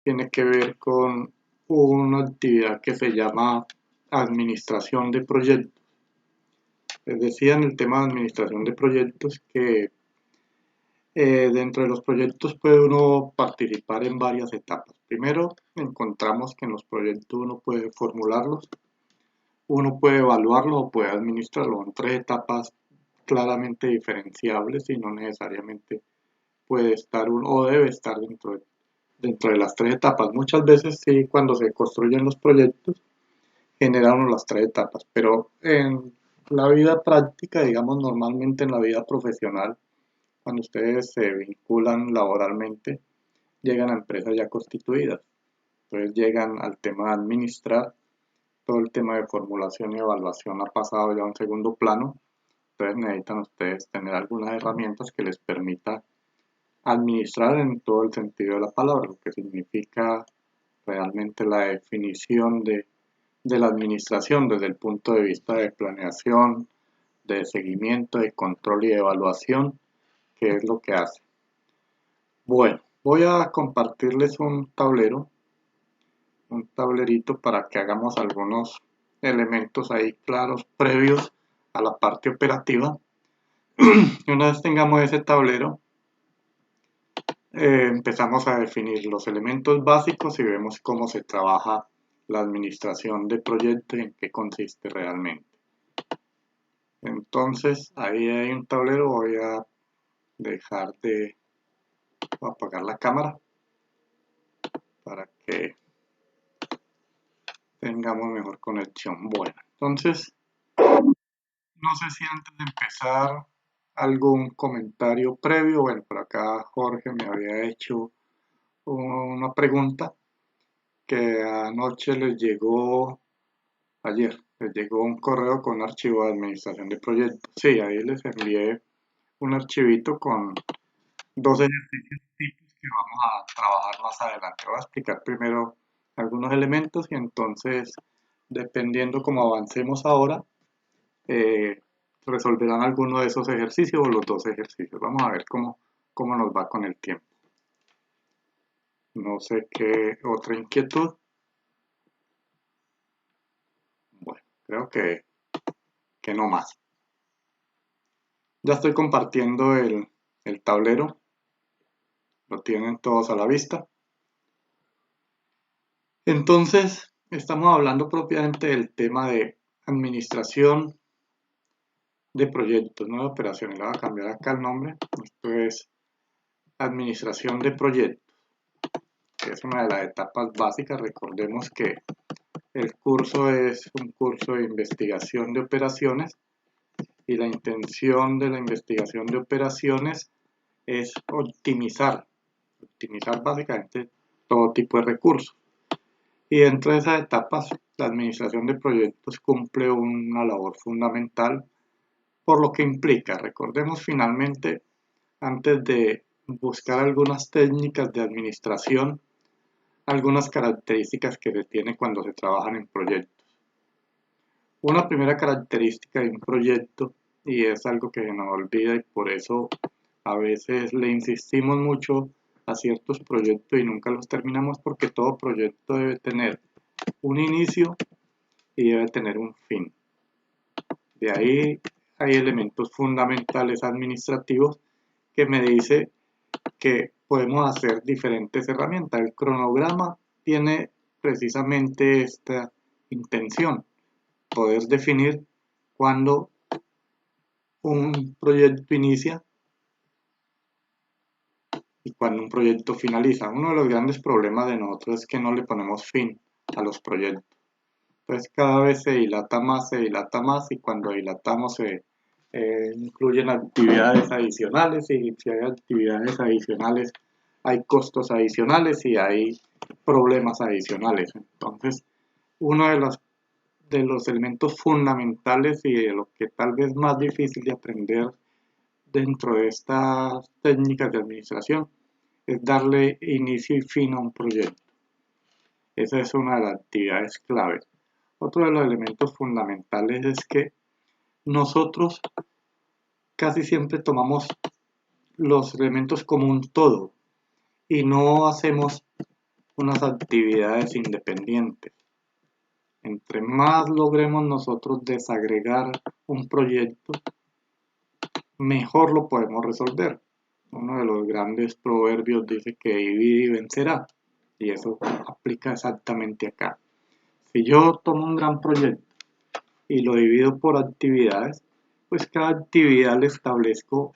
tiene que ver con una actividad que se llama administración de proyectos. Les decía en el tema de administración de proyectos que dentro de los proyectos puede uno participar en varias etapas. Primero, encontramos que en los proyectos uno puede formularlos, uno puede evaluarlos o puede administrarlos en tres etapas claramente diferenciables y no necesariamente puede estar uno o debe estar dentro de las tres etapas. Muchas veces sí, cuando se construyen los proyectos, generan las tres etapas, pero en la vida práctica, digamos normalmente en la vida profesional, cuando ustedes se vinculan laboralmente, llegan a empresas ya constituidas. Entonces llegan al tema de administrar, todo el tema de formulación y evaluación ha pasado ya a un segundo plano. Entonces necesitan ustedes tener algunas herramientas que les permita administrar en todo el sentido de la palabra, lo que significa realmente la definición de la administración desde el punto de vista de planeación, de seguimiento, de control y de evaluación, que es lo que hace. Bueno, voy a compartirles un tablerito para que hagamos algunos elementos ahí claros previos a la parte operativa. Y una vez tengamos ese tablero, empezamos a definir los elementos básicos y vemos cómo se trabaja la administración de proyectos y en qué consiste realmente. Entonces, ahí hay un tablero, voy a apagar la cámara para que tengamos mejor conexión. Bueno, entonces, no sé si antes de empezar algún comentario previo. Bueno, por acá Jorge me había hecho una pregunta que anoche ayer les llegó un correo con un archivo de administración de proyectos. Sí, ahí les envié un archivito con dos ejercicios tipos que vamos a trabajar más adelante. Voy a explicar primero algunos elementos y entonces, dependiendo cómo avancemos ahora, resolverán alguno de esos ejercicios o los dos ejercicios. Vamos a ver cómo nos va con el tiempo. No sé qué otra inquietud. Bueno, creo que no más. Ya estoy compartiendo el tablero. Lo tienen todos a la vista. Entonces, estamos hablando propiamente del tema de administración de proyectos, no de operaciones. Le voy a cambiar acá el nombre. Esto es administración de proyectos, que es una de las etapas básicas. Recordemos que el curso es un curso de investigación de operaciones y la intención de la investigación de operaciones es optimizar básicamente todo tipo de recursos. Y dentro de esas etapas, la administración de proyectos cumple una labor fundamental por lo que implica. Recordemos finalmente, antes de buscar algunas técnicas de administración, algunas características que se tiene cuando se trabajan en proyectos. Una primera característica de un proyecto, y es algo que se nos olvida y por eso a veces le insistimos mucho a ciertos proyectos y nunca los terminamos, porque todo proyecto debe tener un inicio y debe tener un fin. De ahí hay elementos fundamentales administrativos que me dice que podemos hacer diferentes herramientas. El cronograma tiene precisamente esta intención, poder definir cuándo un proyecto inicia y cuando un proyecto finaliza. Uno de los grandes problemas de nosotros es que no le ponemos fin a los proyectos. Entonces cada vez se dilata más y cuando dilatamos se incluyen actividades adicionales y si hay actividades adicionales hay costos adicionales y hay problemas adicionales. Entonces uno de los elementos fundamentales y de lo que tal vez más difícil de aprender dentro de estas técnicas de administración es darle inicio y fin a un proyecto. Esa es una de las actividades claves. Otro de los elementos fundamentales es que nosotros casi siempre tomamos los elementos como un todo y no hacemos unas actividades independientes. Entre más logremos nosotros desagregar un proyecto, mejor lo podemos resolver. Uno de los grandes proverbios dice que divide y vencerá, y eso aplica exactamente acá. Si yo tomo un gran proyecto y lo divido por actividades, pues cada actividad le establezco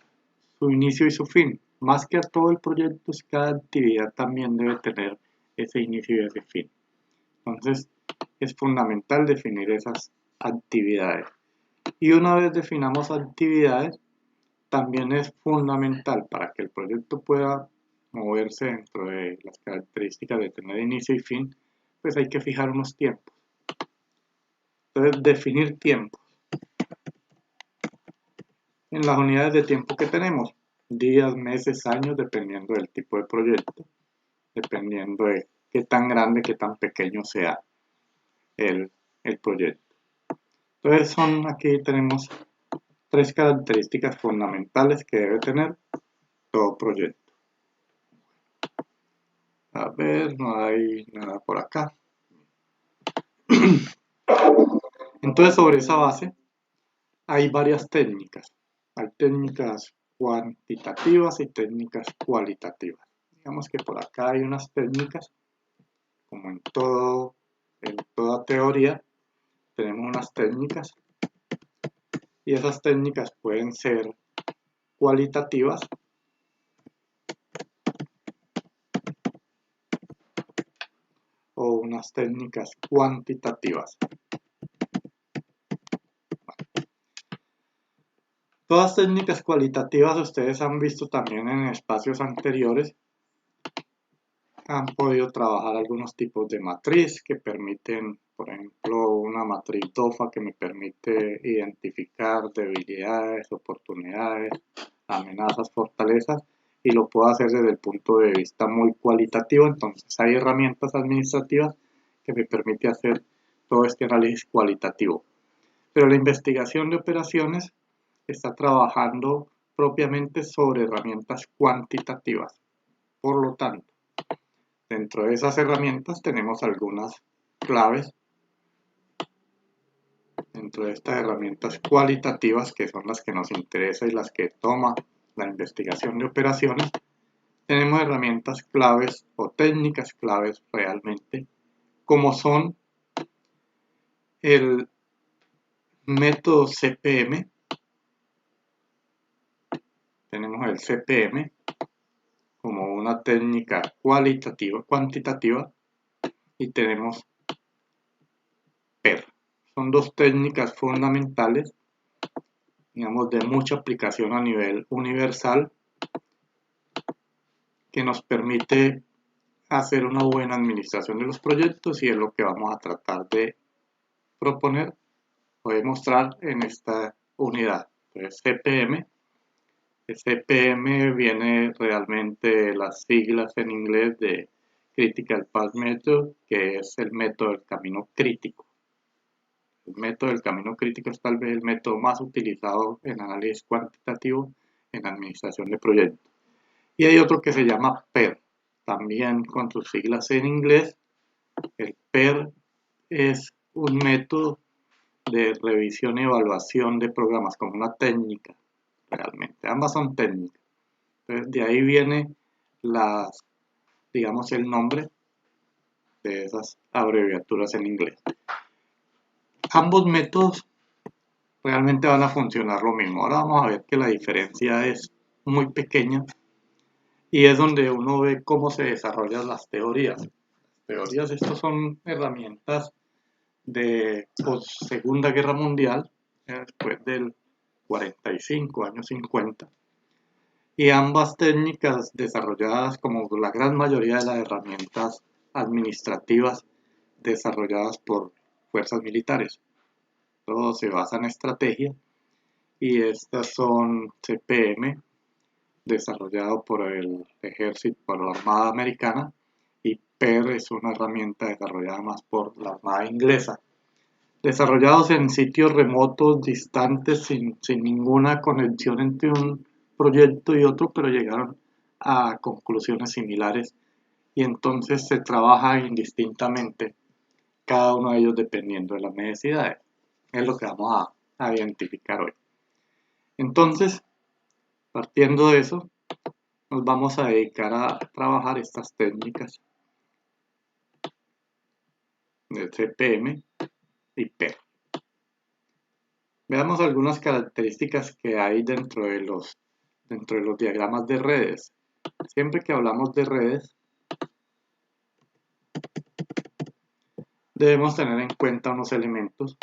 su inicio y su fin. Más que a todo el proyecto, cada actividad también debe tener ese inicio y ese fin. Entonces, es fundamental definir esas actividades. Y una vez definamos actividades, también es fundamental para que el proyecto pueda moverse dentro de las características de tener inicio y fin, pues hay que fijar unos tiempos. Entonces, definir tiempos. En las unidades de tiempo que tenemos, días, meses, años, dependiendo del tipo de proyecto, dependiendo de qué tan grande, qué tan pequeño sea el proyecto. Entonces, aquí tenemos 3 características fundamentales que debe tener todo proyecto. A ver, no hay nada por acá. Entonces, sobre esa base, hay varias técnicas. Hay técnicas cuantitativas y técnicas cualitativas. Digamos que por acá hay unas técnicas, como en toda teoría, tenemos unas técnicas, y esas técnicas pueden ser cualitativas o unas técnicas cuantitativas. Todas técnicas cualitativas ustedes han visto también en espacios anteriores. Han podido trabajar algunos tipos de matriz que permiten, por ejemplo, una matriz DOFA que me permite identificar debilidades, oportunidades, amenazas, fortalezas, y lo puedo hacer desde el punto de vista muy cualitativo. Entonces hay herramientas administrativas que me permiten hacer todo este análisis cualitativo. Pero la investigación de operaciones está trabajando propiamente sobre herramientas cuantitativas. Por lo tanto, dentro de esas herramientas tenemos algunas claves. Dentro de estas herramientas cualitativas, que son las que nos interesan y las que toma la investigación de operaciones, tenemos herramientas claves o técnicas claves realmente, como son el método CPM. Tenemos el CPM como una técnica cuantitativa, y tenemos PER. Son dos técnicas fundamentales, digamos, de mucha aplicación a nivel universal, que nos permite hacer una buena administración de los proyectos, y es lo que vamos a tratar de proponer o demostrar en esta unidad. Entonces, CPM. El CPM viene realmente de las siglas en inglés de Critical Path Method, que es el método del camino crítico. El método del camino crítico es tal vez el método más utilizado en análisis cuantitativo en administración de proyectos. Y hay otro que se llama PER, también con sus siglas en inglés. El PER es un método de revisión y evaluación de programas, como una técnica realmente. Ambas son técnicas. Entonces, de ahí viene digamos, el nombre de esas abreviaturas en inglés. Ambos métodos realmente van a funcionar lo mismo. Ahora vamos a ver que la diferencia es muy pequeña, y es donde uno ve cómo se desarrollan las teorías. Estas son herramientas de Segunda Guerra Mundial, después del 45, años 50. Y ambas técnicas desarrolladas, como la gran mayoría de las herramientas administrativas desarrolladas por fuerzas militares. Todo se basa en estrategia, y estas son CPM, desarrollado por el ejército, por la Armada Americana, y PER es una herramienta desarrollada más por la Armada Inglesa. Desarrollados en sitios remotos, distantes, sin ninguna conexión entre un proyecto y otro, pero llegaron a conclusiones similares y entonces se trabaja indistintamente cada uno de ellos dependiendo de las necesidades. Es lo que vamos a identificar hoy. Entonces, partiendo de eso, nos vamos a dedicar a trabajar estas técnicas de CPM y PER. Veamos algunas características que hay dentro de los diagramas de redes. Siempre que hablamos de redes, debemos tener en cuenta unos elementos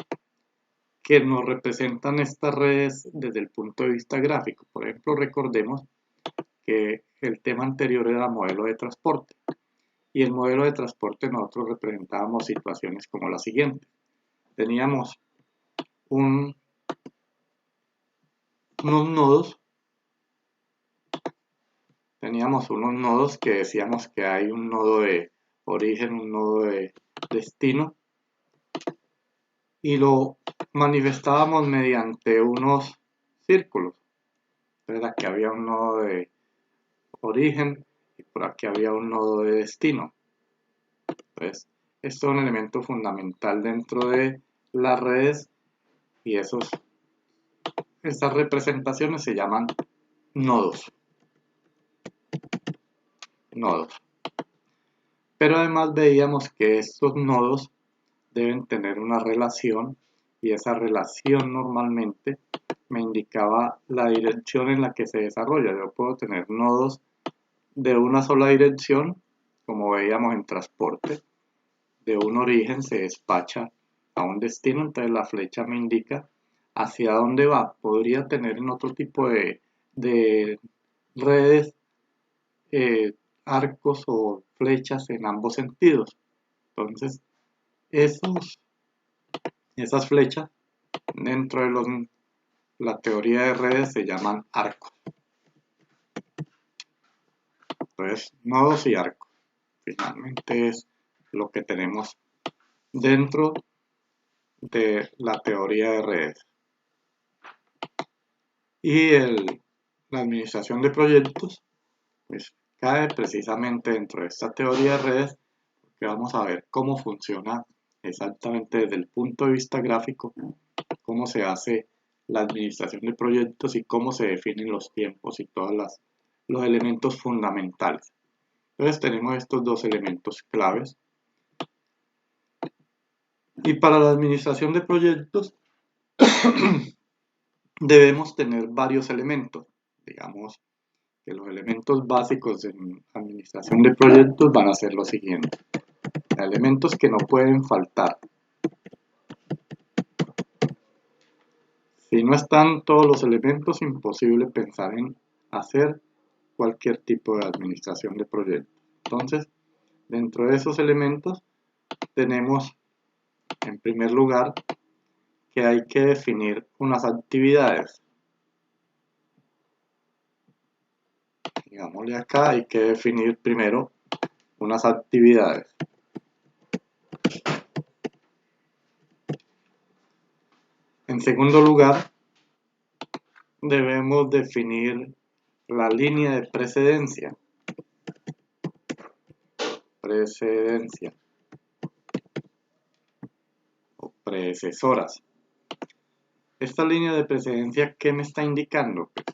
que nos representan estas redes desde el punto de vista gráfico. Por ejemplo, recordemos que el tema anterior era modelo de transporte. Y el modelo de transporte nosotros representábamos situaciones como la siguiente. Teníamos unos nodos que decíamos que hay un nodo de origen, un nodo de destino, y lo manifestábamos mediante unos círculos. Entonces aquí había un nodo de origen y por aquí había un nodo de destino. Entonces, esto es un elemento fundamental dentro de las redes y estas representaciones se llaman nodos. Pero además veíamos que estos nodos deben tener una relación y esa relación normalmente me indicaba la dirección en la que se desarrolla. Yo puedo tener nodos de una sola dirección, como veíamos en transporte. De un origen se despacha a un destino, entonces la flecha me indica hacia dónde va. Podría tener en otro tipo de redes arcos o flechas en ambos sentidos. Entonces, esas flechas dentro de la teoría de redes se llaman arcos. Entonces, nodos y arcos. Finalmente es lo que tenemos dentro de la teoría de redes. Y la administración de proyectos pues cae precisamente dentro de esta teoría de redes, porque vamos a ver cómo funciona exactamente desde el punto de vista gráfico, cómo se hace la administración de proyectos y cómo se definen los tiempos y todos los elementos fundamentales. Entonces tenemos estos dos elementos claves. Y para la administración de proyectos debemos tener varios elementos. Digamos que los elementos básicos de administración de proyectos van a ser los siguientes. Elementos que no pueden faltar. Si no están todos los elementos, imposible pensar en hacer cualquier tipo de administración de proyectos. Entonces, dentro de esos elementos tenemos, en primer lugar, que hay que definir unas actividades. Digámosle acá, hay que definir primero unas actividades. En segundo lugar, debemos definir la línea de precedencia. O predecesoras. Esta línea de precedencia, ¿qué me está indicando? Pues,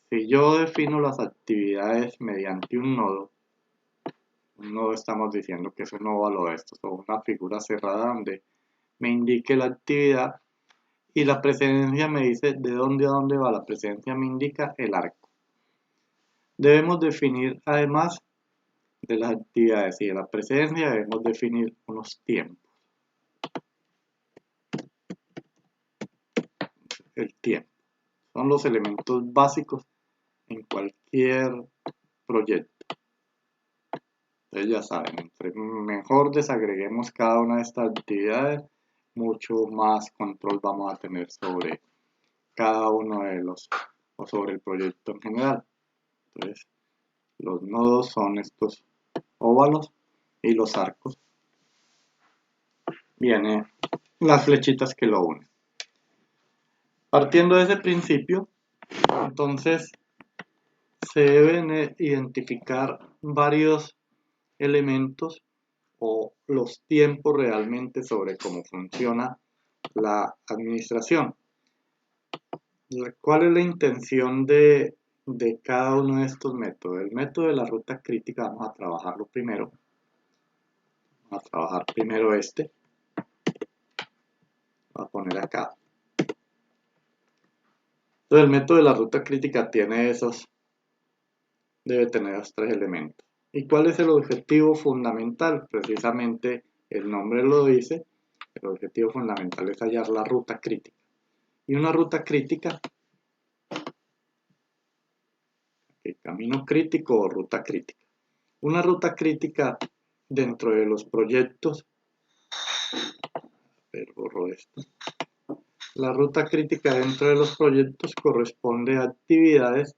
si yo defino las actividades mediante un nodo estamos diciendo que es un óvalo de estos o una figura cerrada donde me indique la actividad y la precedencia me dice de dónde a dónde va. La precedencia me indica el arco. Debemos definir, además de las actividades y de la precedencia, debemos definir unos tiempos. El tiempo. Son los elementos básicos en cualquier proyecto. Entonces ya saben, entre mejor desagreguemos cada una de estas actividades, mucho más control vamos a tener sobre cada uno de los, o sobre el proyecto en general. Entonces, los nodos son estos óvalos y los arcos vienen las flechitas que lo unen. Partiendo de ese principio, entonces se deben identificar varios elementos o los tiempos realmente sobre cómo funciona la administración. ¿Cuál es la intención de cada uno de estos métodos? El método de la ruta crítica vamos a trabajarlo primero. Vamos a trabajar primero este. Voy a poner acá. Entonces el método de la ruta crítica debe tener esos tres elementos. ¿Y cuál es el objetivo fundamental? Precisamente el nombre lo dice. El objetivo fundamental es hallar la ruta crítica. Y una ruta crítica, camino crítico o ruta crítica. Una ruta crítica dentro de los proyectos, borro esto. La ruta crítica dentro de los proyectos corresponde a actividades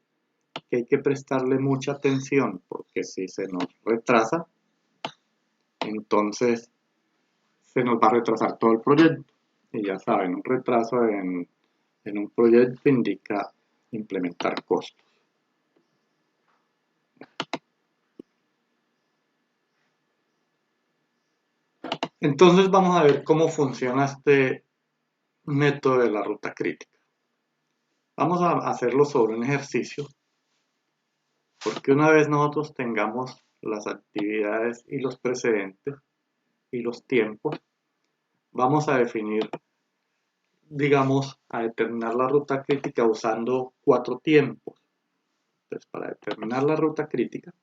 que hay que prestarle mucha atención, porque si se nos retrasa, entonces se nos va a retrasar todo el proyecto. Y ya saben, un retraso en un proyecto indica implementar costos. Entonces vamos a ver cómo funciona este método de la ruta crítica. Vamos a hacerlo sobre un ejercicio, porque una vez nosotros tengamos las actividades y los precedentes y los tiempos, vamos a definir, digamos, a determinar la ruta crítica usando 4 tiempos. Entonces, para determinar la ruta crítica,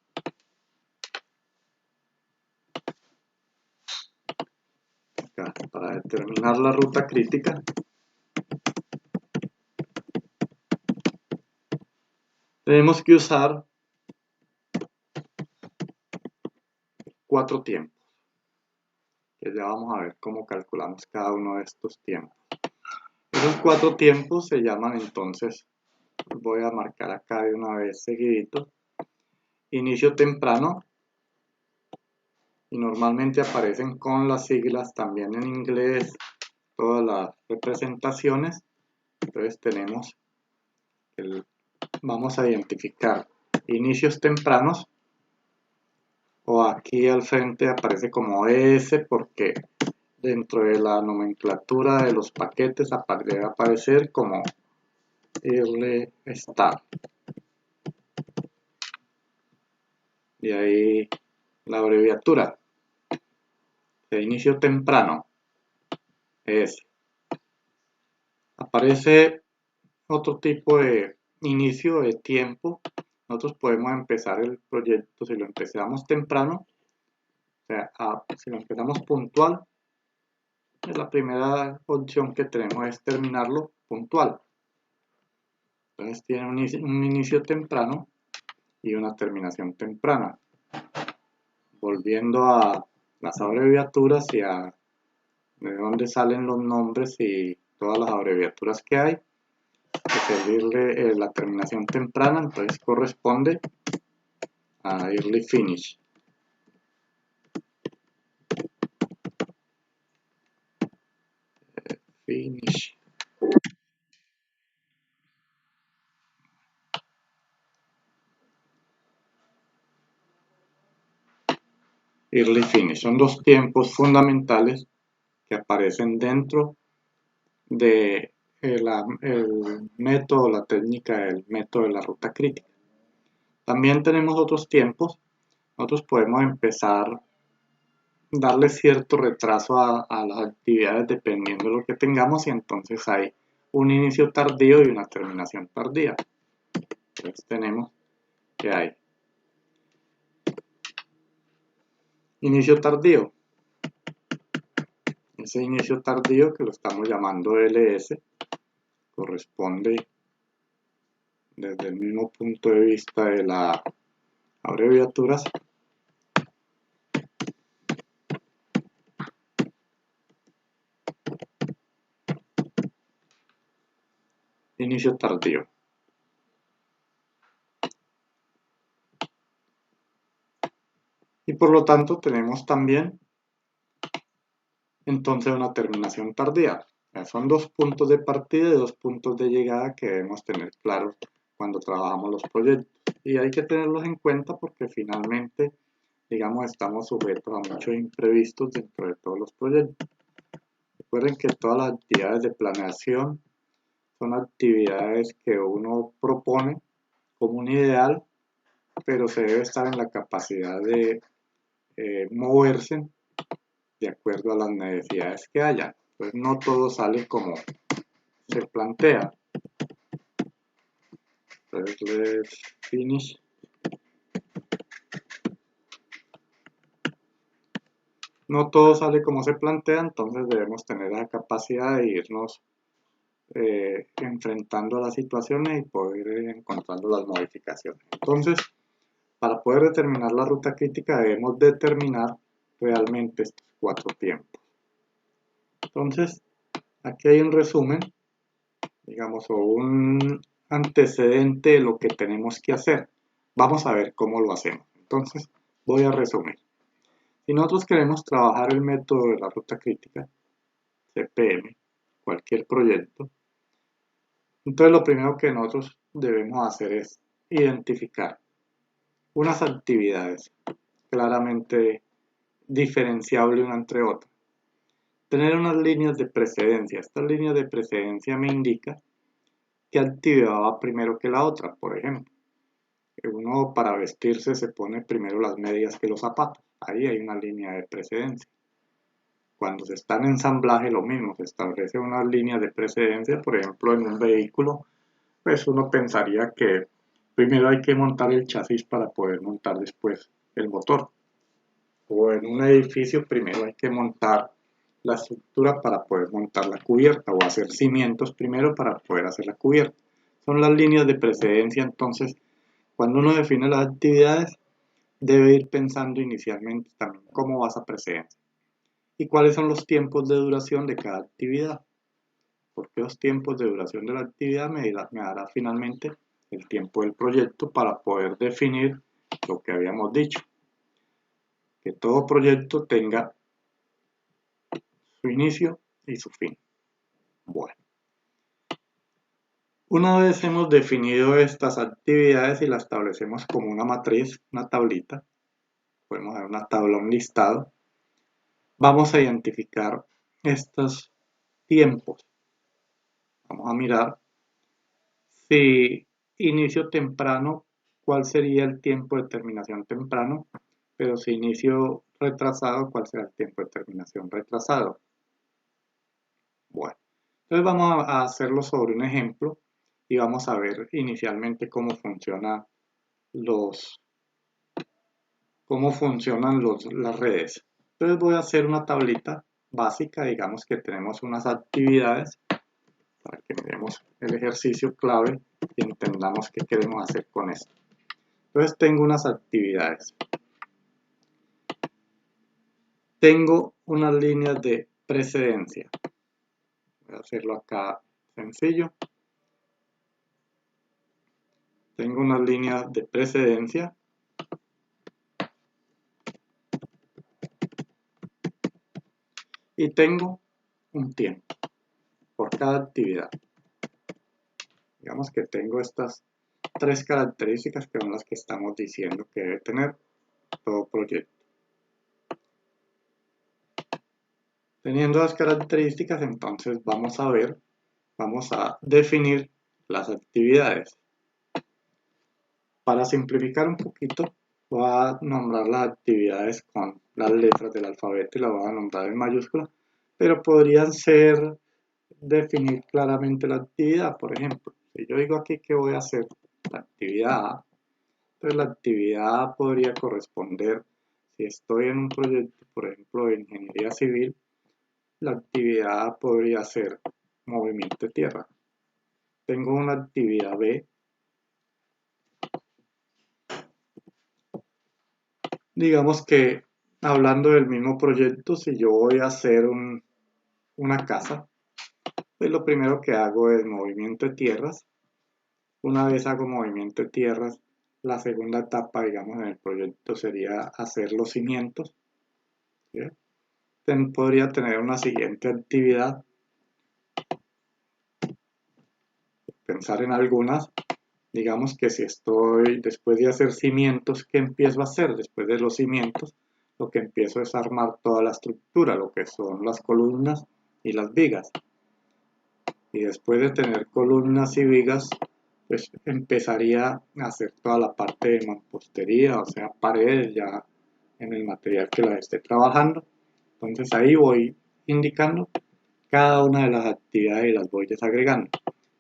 tenemos que usar 4 tiempos, que ya vamos a ver cómo calculamos cada uno de estos tiempos. Esos 4 tiempos se llaman entonces, voy a marcar acá de una vez seguidito, inicio temprano, y normalmente aparecen con las siglas también en inglés, todas las representaciones. Entonces tenemos, vamos a identificar inicios tempranos, o aquí al frente aparece como ES porque dentro de la nomenclatura de los paquetes debe aparecer como early start. Y ahí la abreviatura de inicio temprano es. Aparece otro tipo de inicio de tiempo. Nosotros podemos empezar el proyecto si lo empezamos temprano, o sea, si lo empezamos puntual. La primera opción que tenemos es terminarlo puntual. Entonces tiene un inicio temprano y una terminación temprana. Volviendo a las abreviaturas y a de dónde salen los nombres y todas las abreviaturas que hay, servirle la terminación temprana, entonces corresponde a early finish. Finish. Early finish. Son 2 tiempos fundamentales que aparecen dentro de el método, la técnica del método de la ruta crítica. También tenemos otros tiempos. Nosotros podemos empezar, darle cierto retraso a las actividades dependiendo de lo que tengamos, y entonces hay un inicio tardío y una terminación tardía. Entonces tenemos que hay inicio tardío. Ese inicio tardío, que lo estamos llamando LS, corresponde desde el mismo punto de vista de las abreviaturas inicio tardío. Y por lo tanto tenemos también entonces una terminación tardía. Son 2 puntos de partida y 2 puntos de llegada que debemos tener claros cuando trabajamos los proyectos. Y hay que tenerlos en cuenta porque finalmente digamos, estamos sujetos a muchos imprevistos dentro de todos los proyectos. Recuerden que todas las actividades de planeación son actividades que uno propone como un ideal, pero se debe estar en la capacidad de moverse de acuerdo a las necesidades que haya. Pues no todo sale como se plantea. Entonces, let's finish. No todo sale como se plantea, entonces debemos tener la capacidad de irnos enfrentando a las situaciones y poder ir encontrando las modificaciones. Entonces, para poder determinar la ruta crítica debemos determinar realmente estos 4 tiempos. Entonces, aquí hay un resumen, digamos, o un antecedente de lo que tenemos que hacer. Vamos a ver cómo lo hacemos. Entonces, voy a resumir. Si nosotros queremos trabajar el método de la ruta crítica, CPM, cualquier proyecto, entonces lo primero que nosotros debemos hacer es identificar unas actividades claramente diferenciables una entre otras. Tener unas líneas de precedencia. Estas líneas de precedencia me indican qué actividad va primero que la otra. Por ejemplo, uno para vestirse se pone primero las medias que los zapatos. Ahí hay una línea de precedencia. Cuando se está en ensamblaje lo mismo, se establece una línea de precedencia. Por ejemplo, en un vehículo, pues uno pensaría que primero hay que montar el chasis para poder montar después el motor. O en un edificio primero hay que montar la estructura para poder montar la cubierta o hacer cimientos primero para poder hacer la cubierta. Son las líneas de precedencia, entonces cuando uno define las actividades debe ir pensando inicialmente también cómo va esa precedencia y cuáles son los tiempos de duración de cada actividad, porque los tiempos de duración de la actividad me dará finalmente el tiempo del proyecto para poder definir lo que habíamos dicho, que todo proyecto tenga su inicio y su fin. Bueno, una vez hemos definido estas actividades y las establecemos como una matriz, una tablita, podemos dar una tabla, un listado, vamos a identificar estos tiempos. Vamos a mirar si inicio temprano, cuál sería el tiempo de terminación temprano, pero si inicio retrasado, cuál será el tiempo de terminación retrasado. Bueno, entonces vamos a hacerlo sobre un ejemplo y vamos a ver inicialmente cómo funcionan las redes. Entonces voy a hacer una tablita básica, digamos que tenemos unas actividades para que miremos el ejercicio clave y entendamos qué queremos hacer con esto. Entonces tengo unas actividades. Tengo unas líneas de precedencia. Voy a hacerlo acá sencillo. Tengo unas líneas de precedencia. Y tengo un tiempo por cada actividad. Digamos que tengo estas 3 características que son las que estamos diciendo que debe tener todo proyecto. Teniendo las características, entonces vamos a definir las actividades. Para simplificar un poquito, voy a nombrar las actividades con las letras del alfabeto y las voy a nombrar en mayúscula, pero podrían ser definir claramente la actividad. Por ejemplo, si yo digo aquí que voy a hacer la actividad A, entonces la actividad A podría corresponder, si estoy en un proyecto, por ejemplo, de ingeniería civil, la actividad A podría ser movimiento de tierra. Tengo una actividad B, digamos que hablando del mismo proyecto, si yo voy a hacer una casa, pues lo primero que hago es movimiento de tierras. Una vez hago movimiento de tierras, la segunda etapa, digamos, en el proyecto sería hacer los cimientos. ¿Sí? Podría tener una siguiente actividad, pensar en algunas, digamos que si estoy, después de hacer cimientos, ¿qué empiezo a hacer? Después de los cimientos, lo que empiezo es armar toda la estructura, lo que son las columnas y las vigas. Y después de tener columnas y vigas, pues empezaría a hacer toda la parte de mampostería, o sea, paredes ya en el material que las esté trabajando. Entonces ahí voy indicando cada una de las actividades y las voy desagregando.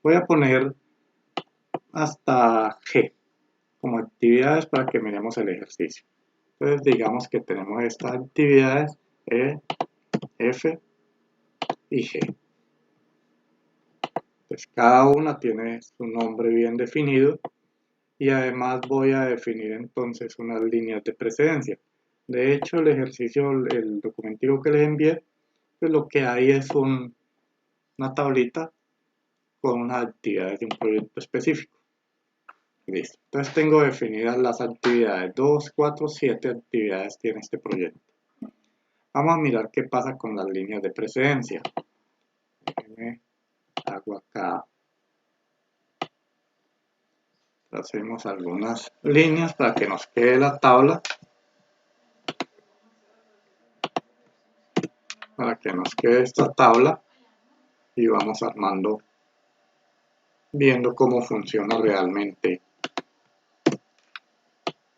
Voy a poner hasta G como actividades para que miremos el ejercicio. Entonces digamos que tenemos estas actividades E, F y G. Entonces cada una tiene su nombre bien definido y además voy a definir entonces unas líneas de precedencia. De hecho, el ejercicio, el documentico que les envié, pues lo que hay es una tablita con unas actividades de un proyecto específico. Listo. Entonces tengo definidas las actividades. 2, 4, 7 actividades tiene este proyecto. Vamos a mirar qué pasa con las líneas de precedencia. Hago acá. Hacemos algunas líneas para que nos quede la tabla. Para que nos quede esta tabla. Y vamos armando, viendo cómo funciona realmente.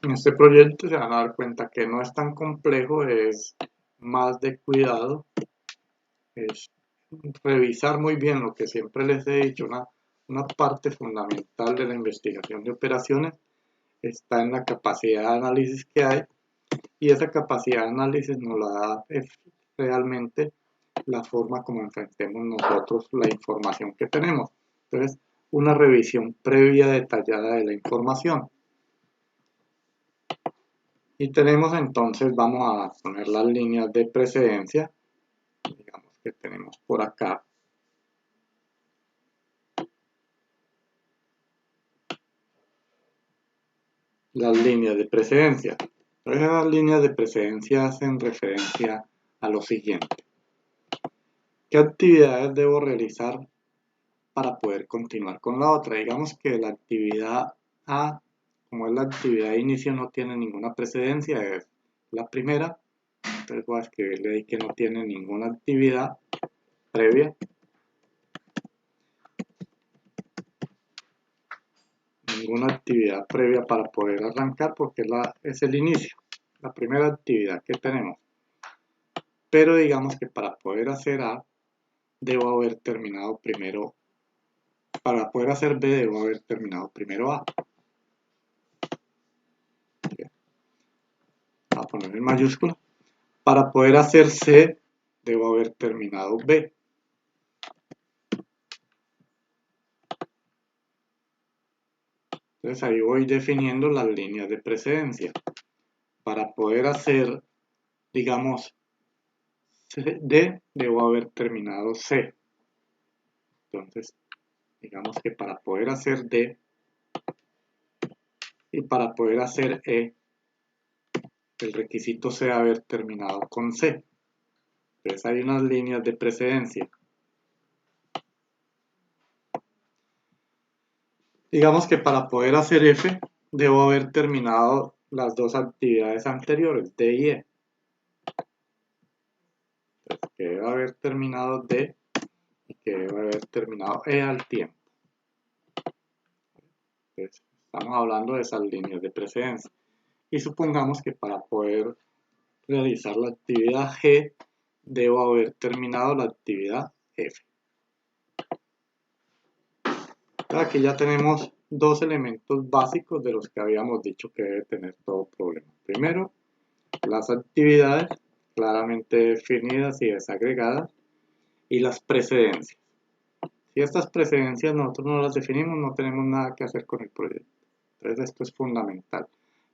En este proyecto se van a dar cuenta que no es tan complejo, es más de cuidado, es revisar muy bien lo que siempre les he dicho, una parte fundamental de la investigación de operaciones está en la capacidad de análisis que hay, y esa capacidad de análisis nos la da realmente la forma como enfrentemos nosotros la información que tenemos. Entonces, una revisión previa detallada de la información. Y tenemos entonces, vamos a poner las líneas de precedencia, digamos que tenemos por acá. Las líneas de precedencia. Entonces las líneas de precedencia hacen referencia a lo siguiente. ¿Qué actividades debo realizar para poder continuar con la otra? Digamos que la actividad A, como es la actividad de inicio, no tiene ninguna precedencia, es la primera. Entonces voy a escribirle ahí que no tiene ninguna actividad previa. Ninguna actividad previa para poder arrancar porque es el inicio, la primera actividad que tenemos. Pero digamos que para poder hacer A, debo haber terminado primero, para poder hacer B, debo haber terminado primero A. Voy a poner en mayúscula. Para poder hacer C, debo haber terminado B. Entonces ahí voy definiendo las líneas de precedencia. Para poder hacer, digamos, D, debo haber terminado C. Entonces, digamos que para poder hacer D y para poder hacer E, el requisito sea haber terminado con C. Entonces hay unas líneas de precedencia. Digamos que para poder hacer F, debo haber terminado las dos actividades anteriores, D y E. Entonces, que debe haber terminado D y que debe haber terminado E al tiempo. Entonces, estamos hablando de esas líneas de precedencia. Y supongamos que para poder realizar la actividad G, debo haber terminado la actividad F. Aquí ya tenemos dos elementos básicos de los que habíamos dicho que debe tener todo problema. Primero, las actividades claramente definidas y desagregadas, y las precedencias. Si estas precedencias nosotros no las definimos, no tenemos nada que hacer con el proyecto. Entonces esto es fundamental.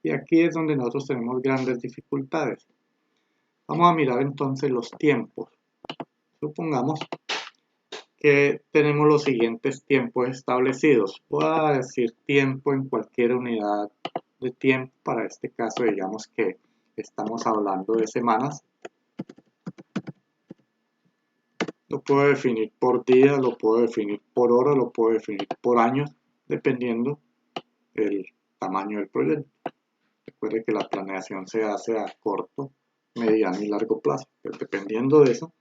Y aquí es donde nosotros tenemos grandes dificultades. Vamos a mirar entonces los tiempos. Supongamos que tenemos los siguientes tiempos establecidos. Voy a decir tiempo en cualquier unidad de tiempo. Para este caso, digamos que estamos hablando de semanas. Lo puedo definir por día, lo puedo definir por hora, lo puedo definir por años, dependiendo el tamaño del proyecto. Recuerde que la planeación se hace a corto, mediano y largo plazo. Pero dependiendo de eso,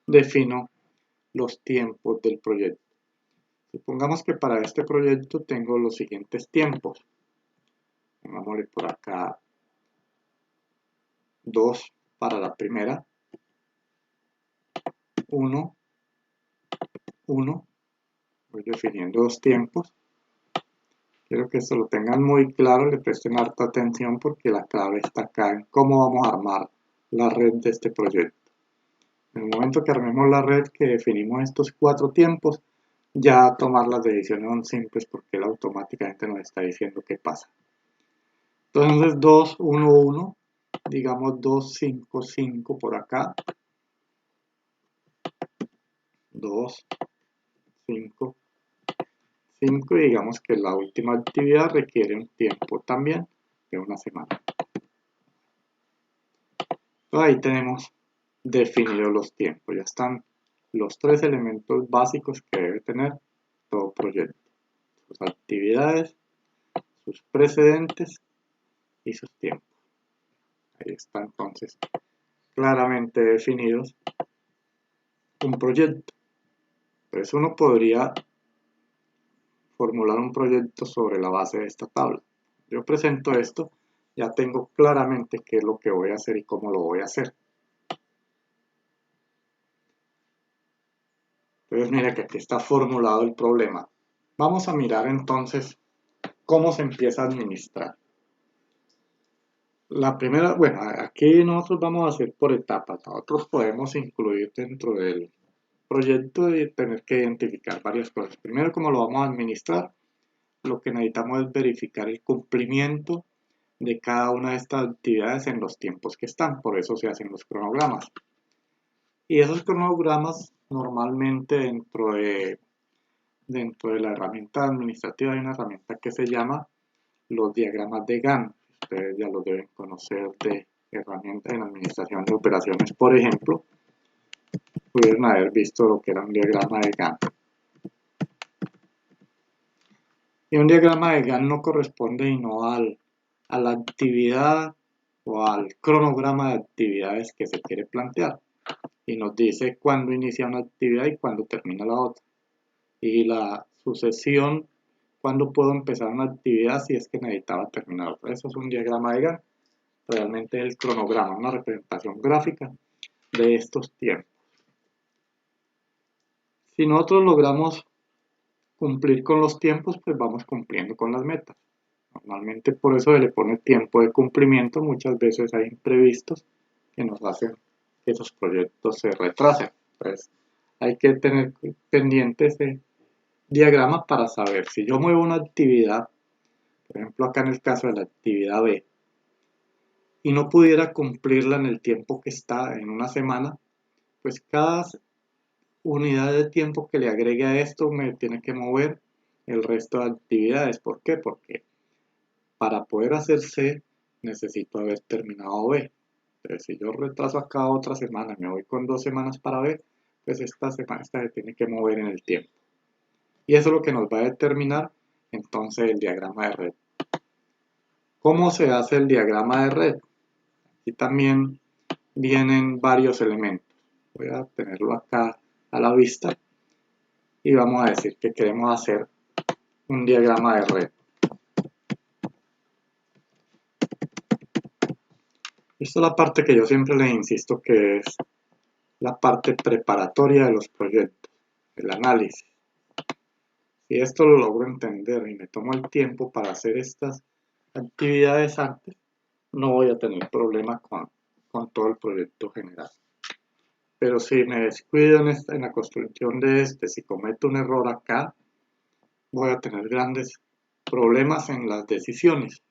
defino los tiempos del proyecto. Supongamos que para este proyecto tengo los siguientes tiempos. Pongámosle por acá 2 para la primera, 1, 1. Voy definiendo los tiempos. Quiero que esto lo tengan muy claro, le presten harta atención porque la clave está acá en cómo vamos a armar la red de este proyecto. En el momento que armemos la red, que definimos estos 4 tiempos, ya tomar las decisiones son simples porque él automáticamente nos está diciendo qué pasa. Entonces 2, 1, 1, digamos 2, 5, 5 por acá. 2, 5, 5 y digamos que la última actividad requiere un tiempo también de una semana. Entonces ahí tenemos definidos los tiempos. Ya están los 3 elementos básicos que debe tener todo proyecto. Sus actividades, sus precedentes y sus tiempos. Ahí está entonces claramente definidos un proyecto. Entonces uno podría formular un proyecto sobre la base de esta tabla. Yo presento esto, ya tengo claramente qué es lo que voy a hacer y cómo lo voy a hacer. Entonces mira que aquí está formulado el problema. Vamos a mirar entonces cómo se empieza a administrar. La primera, bueno, aquí nosotros vamos a hacer por etapas. Nosotros podemos incluir dentro del proyecto y tener que identificar varias cosas. Primero, cómo lo vamos a administrar. Lo que necesitamos es verificar el cumplimiento de cada una de estas actividades en los tiempos que están. Por eso se hacen los cronogramas. Y esos cronogramas normalmente dentro de la herramienta administrativa hay una herramienta que se llama los diagramas de Gantt. Ustedes ya lo deben conocer de herramientas en administración de operaciones, por ejemplo. Pudieron haber visto lo que era un diagrama de Gantt. Y un diagrama de Gantt no corresponde sino a la actividad o al cronograma de actividades que se quiere plantear. Y nos dice cuándo inicia una actividad y cuándo termina la otra. Y la sucesión, cuándo puedo empezar una actividad si es que necesitaba terminar otra. Eso es un diagrama de Gantt. Realmente es el cronograma, una representación gráfica de estos tiempos. Si nosotros logramos cumplir con los tiempos, pues vamos cumpliendo con las metas. Normalmente por eso se le pone tiempo de cumplimiento, muchas veces hay imprevistos que nos hacen que esos proyectos se retrasen. Entonces hay que tener pendiente ese diagrama para saber si yo muevo una actividad, por ejemplo acá en el caso de la actividad B, y no pudiera cumplirla en el tiempo que está en una semana, pues cada unidad de tiempo que le agregue a esto me tiene que mover el resto de actividades. ¿Por qué? Porque para poder hacer C necesito haber terminado B. Entonces, si yo retraso acá otra semana y me voy con 2 semanas para B, pues esta se tiene que mover en el tiempo. Y eso es lo que nos va a determinar entonces el diagrama de red. ¿Cómo se hace el diagrama de red? Aquí también vienen varios elementos. Voy a tenerlo acá a la vista y vamos a decir que queremos hacer un diagrama de red. Esta es la parte que yo siempre les insisto que es la parte preparatoria de los proyectos, el análisis. Si esto lo logro entender y me tomo el tiempo para hacer estas actividades antes, no voy a tener problemas con todo el proyecto general. Pero si me descuido en la construcción de si cometo un error acá, voy a tener grandes problemas en las decisiones.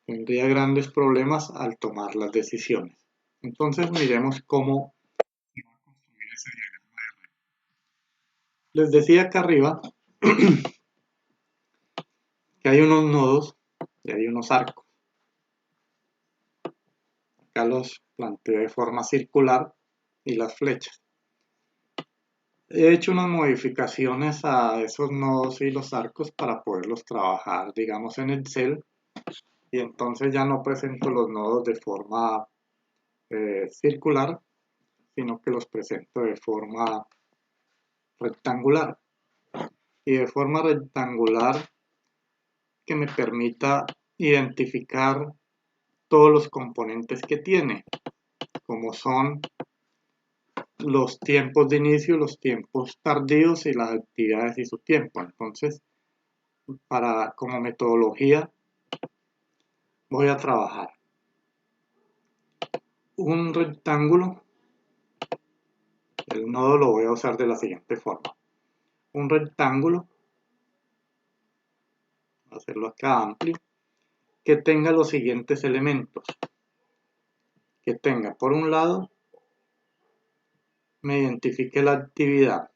Tendría grandes problemas al tomar las decisiones. Entonces miremos cómo se va a construir ese diagrama de red. Les decía acá arriba que hay unos nodos y hay unos arcos. Acá los planteo de forma circular y las flechas. he hecho unas modificaciones a esos nodos y los arcos para poderlos trabajar, digamos, en Excel, y entonces ya no presento los nodos de forma circular, sino que los presento de forma rectangular. Y de forma rectangular que me permita identificar todos los componentes que tiene, como son los tiempos de inicio, los tiempos tardíos y las actividades y su tiempo. Entonces, como metodología, voy a trabajar un rectángulo. El nodo lo voy a usar de la siguiente forma. Un rectángulo, hacerlo acá amplio, que tenga los siguientes elementos. Que tenga, por un lado, me identifique la actividad.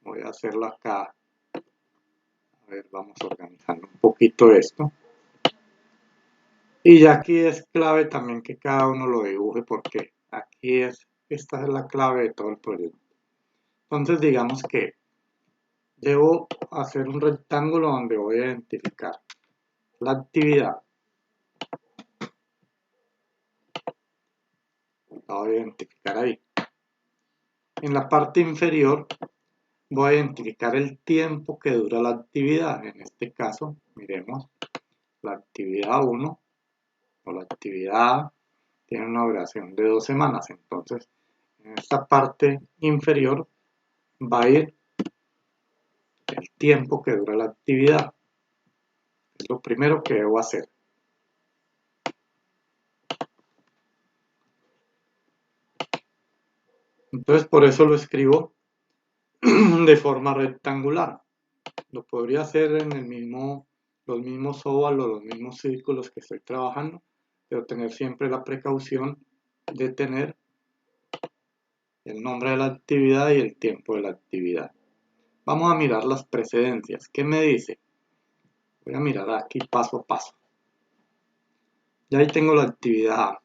Voy a hacerlo acá. A ver, vamos organizando un poquito esto. Y ya aquí es clave también que cada uno lo dibuje porque esta es la clave de todo el proyecto. Entonces digamos que debo hacer un rectángulo donde voy a identificar la actividad. La voy a identificar ahí. En la parte inferior voy a identificar el tiempo que dura la actividad. En este caso, miremos la actividad 1 o la actividad A tiene una duración de 2 semanas. Entonces, en esta parte inferior va a ir el tiempo que dura la actividad. Es lo primero que debo hacer. Entonces, por eso lo escribo de forma rectangular. Lo podría hacer en los mismos óvalos, los mismos círculos que estoy trabajando, pero tener siempre la precaución de tener el nombre de la actividad y el tiempo de la actividad. Vamos a mirar las precedencias. ¿Qué me dice? Voy a mirar aquí paso a paso. Ya ahí tengo la actividad A.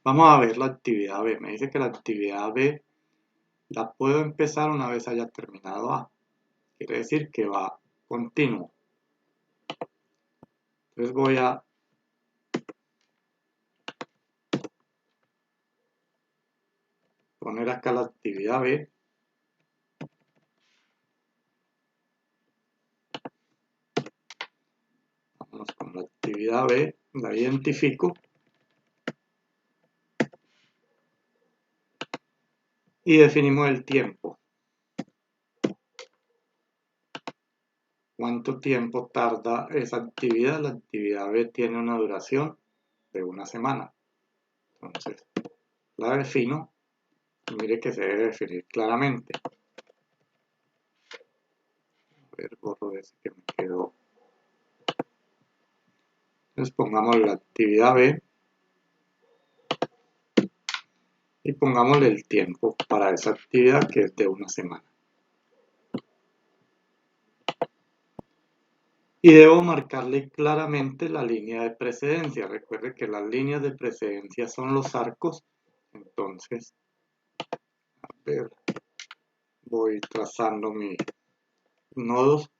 Vamos a ver la actividad B. Me dice que la actividad B la puedo empezar una vez haya terminado A. Quiere decir que va continuo. Entonces voy a poner acá la actividad B. Vamos con la actividad B, la identifico. Y definimos el tiempo. ¿Cuánto tiempo tarda esa actividad? La actividad B tiene una duración de una semana. Entonces, la defino. Y mire que se debe definir claramente. A ver, borro ese que me quedó. Entonces pongamos la actividad B. Y pongámosle el tiempo para esa actividad que es de una semana. Y debo marcarle claramente la línea de precedencia. Recuerde que las líneas de precedencia son los arcos. Entonces, a ver, voy trazando mis nodos.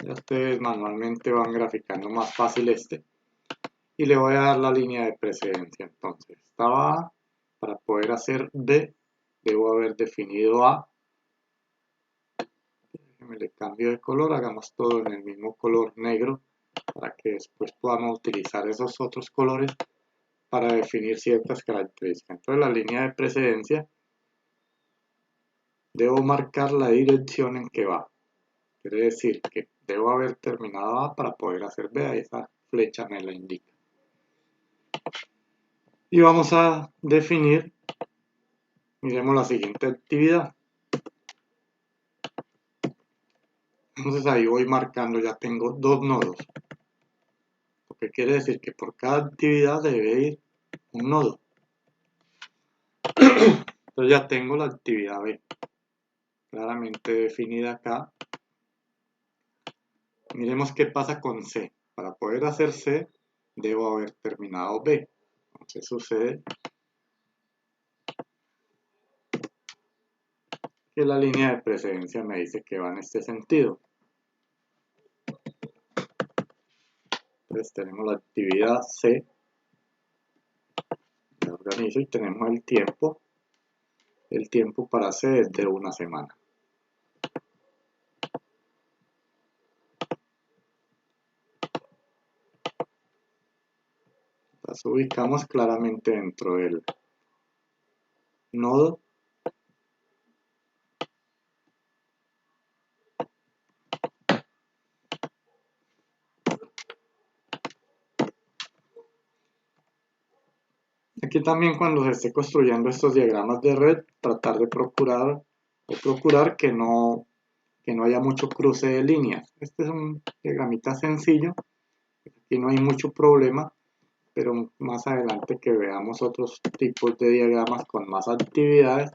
Ya ustedes manualmente van graficando más fácil este. Y le voy a dar la línea de precedencia. Entonces, estaba A. Para poder hacer B, debo haber definido A. Me le cambio de color, hagamos todo en el mismo color negro para que después podamos utilizar esos otros colores para definir ciertas características. Entonces la línea de precedencia debo marcar la dirección en que va. Quiere decir que debo haber terminado A para poder hacer B, ahí esa flecha me la indica. Y vamos a definir, miremos la siguiente actividad. Entonces ahí voy marcando, ya tengo dos nodos. Lo que quiere decir que por cada actividad debe ir un nodo. Entonces ya tengo la actividad B claramente definida acá. Miremos qué pasa con C. Para poder hacer C, debo haber terminado B. Entonces sucede que la línea de precedencia me dice que va en este sentido. Entonces tenemos la actividad C, la organizo y tenemos el tiempo. El tiempo para C es de 1 semana. Las ubicamos claramente dentro del nodo. Aquí también, cuando se esté construyendo estos diagramas de red, tratar de procurar que no haya mucho cruce de líneas. Este es un diagramita sencillo, aquí no hay mucho problema, pero más adelante que veamos otros tipos de diagramas con más actividades,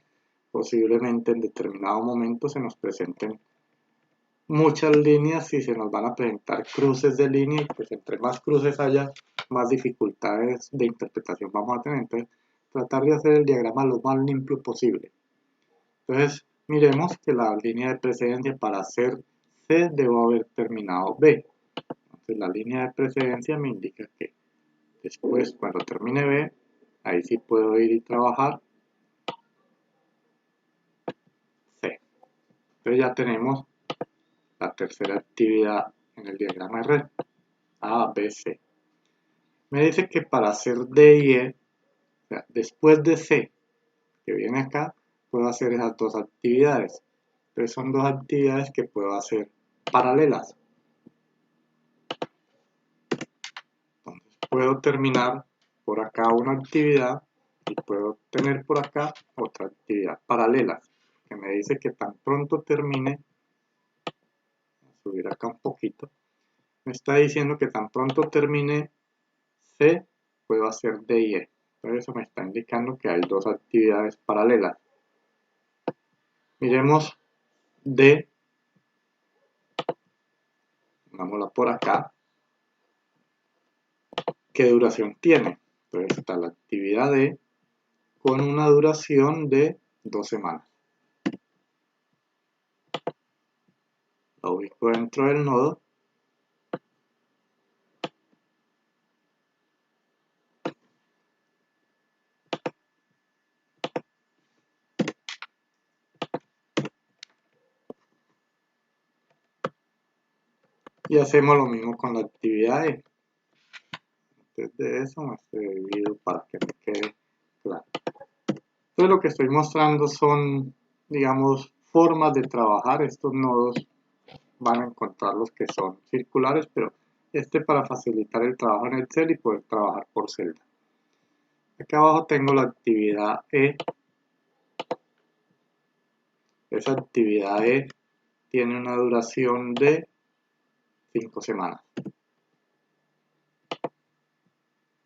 posiblemente en determinado momento se nos presenten muchas líneas y se nos van a presentar cruces de línea, y pues entre más cruces haya, más dificultades de interpretación vamos a tener. Entonces, tratar de hacer el diagrama lo más limpio posible. Entonces, miremos que la línea de precedencia para hacer C debo haber terminado B. Entonces, la línea de precedencia me indica que después, cuando termine B, ahí sí puedo ir y trabajar C. Entonces ya tenemos la tercera actividad en el diagrama de red, A, B, C. Me dice que para hacer D y E, o sea, después de C, que viene acá, puedo hacer esas dos actividades. Entonces son dos actividades que puedo hacer paralelas. Entonces puedo terminar por acá una actividad y puedo tener por acá otra actividad paralela, que me dice que tan pronto termine, voy a subir acá un poquito, me está diciendo que tan pronto termine C, puedo hacer D y E. Entonces eso me está indicando que hay dos actividades paralelas. Miremos D, pongámosla por acá, ¿qué duración tiene? Entonces está la actividad D con una duración de 2 semanas. La ubico dentro del nodo. Y hacemos lo mismo con la actividad E. Antes de eso me estoy dividido para que me quede claro. Entonces lo que estoy mostrando son, digamos, formas de trabajar. Estos nodos van a encontrar los que son circulares, pero para facilitar el trabajo en Excel y poder trabajar por celda. Acá abajo tengo la actividad E. Esa actividad E tiene una duración de 5 semanas.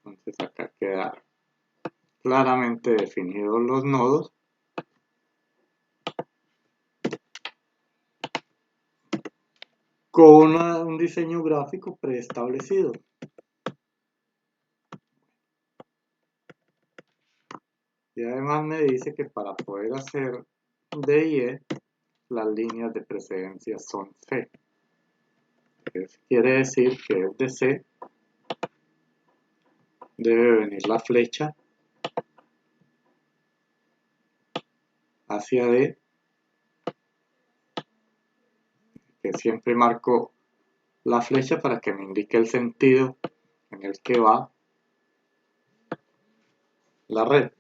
Entonces acá queda claramente definidos los nodos. Con un diseño gráfico preestablecido. Y además me dice que para poder hacer D y E, las líneas de precedencia son C. Entonces, quiere decir que desde C debe venir la flecha hacia D, que siempre marco la flecha para que me indique el sentido en el que va la red.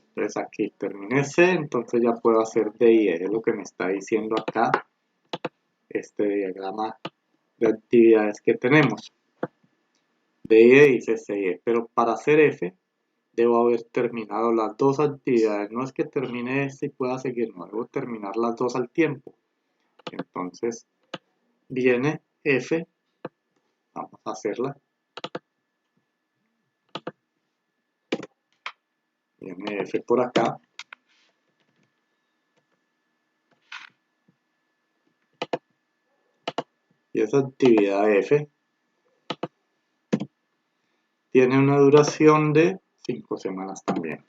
Entonces aquí terminé C, entonces ya puedo hacer D y E, es lo que me está diciendo acá este diagrama de actividades que tenemos. D y E dice C y E, pero para hacer F debo haber terminado las dos actividades. No es que termine esta y pueda seguir, no, debo terminar las dos al tiempo. Entonces viene F, vamos a hacerla. Viene F por acá. Y esa actividad F tiene una duración de 5 semanas también.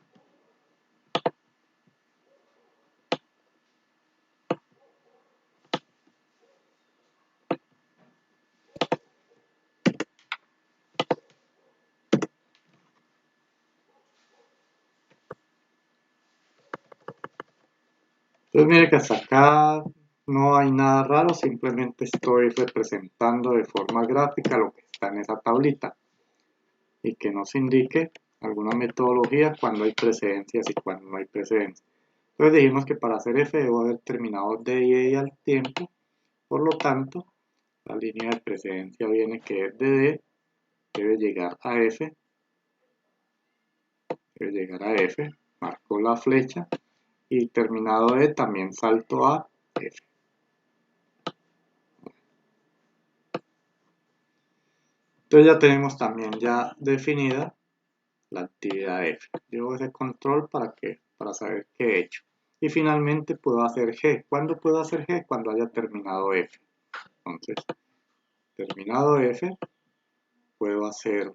Entonces mire que hasta acá no hay nada raro, simplemente estoy representando de forma gráfica lo que está en esa tablita y que nos indique alguna metodología cuando hay precedencias y cuando no hay precedencias. Entonces dijimos que para hacer f debo haber terminado de y al tiempo, por lo tanto la línea de precedencia viene que es de d, debe llegar a f, marco la flecha y terminado de también salto a f. Entonces ya tenemos también ya definida la actividad f. Llevo ese control para saber qué he hecho. Y finalmente puedo hacer g. ¿Cuándo puedo hacer g? Cuando haya terminado f. Entonces, terminado f, puedo hacer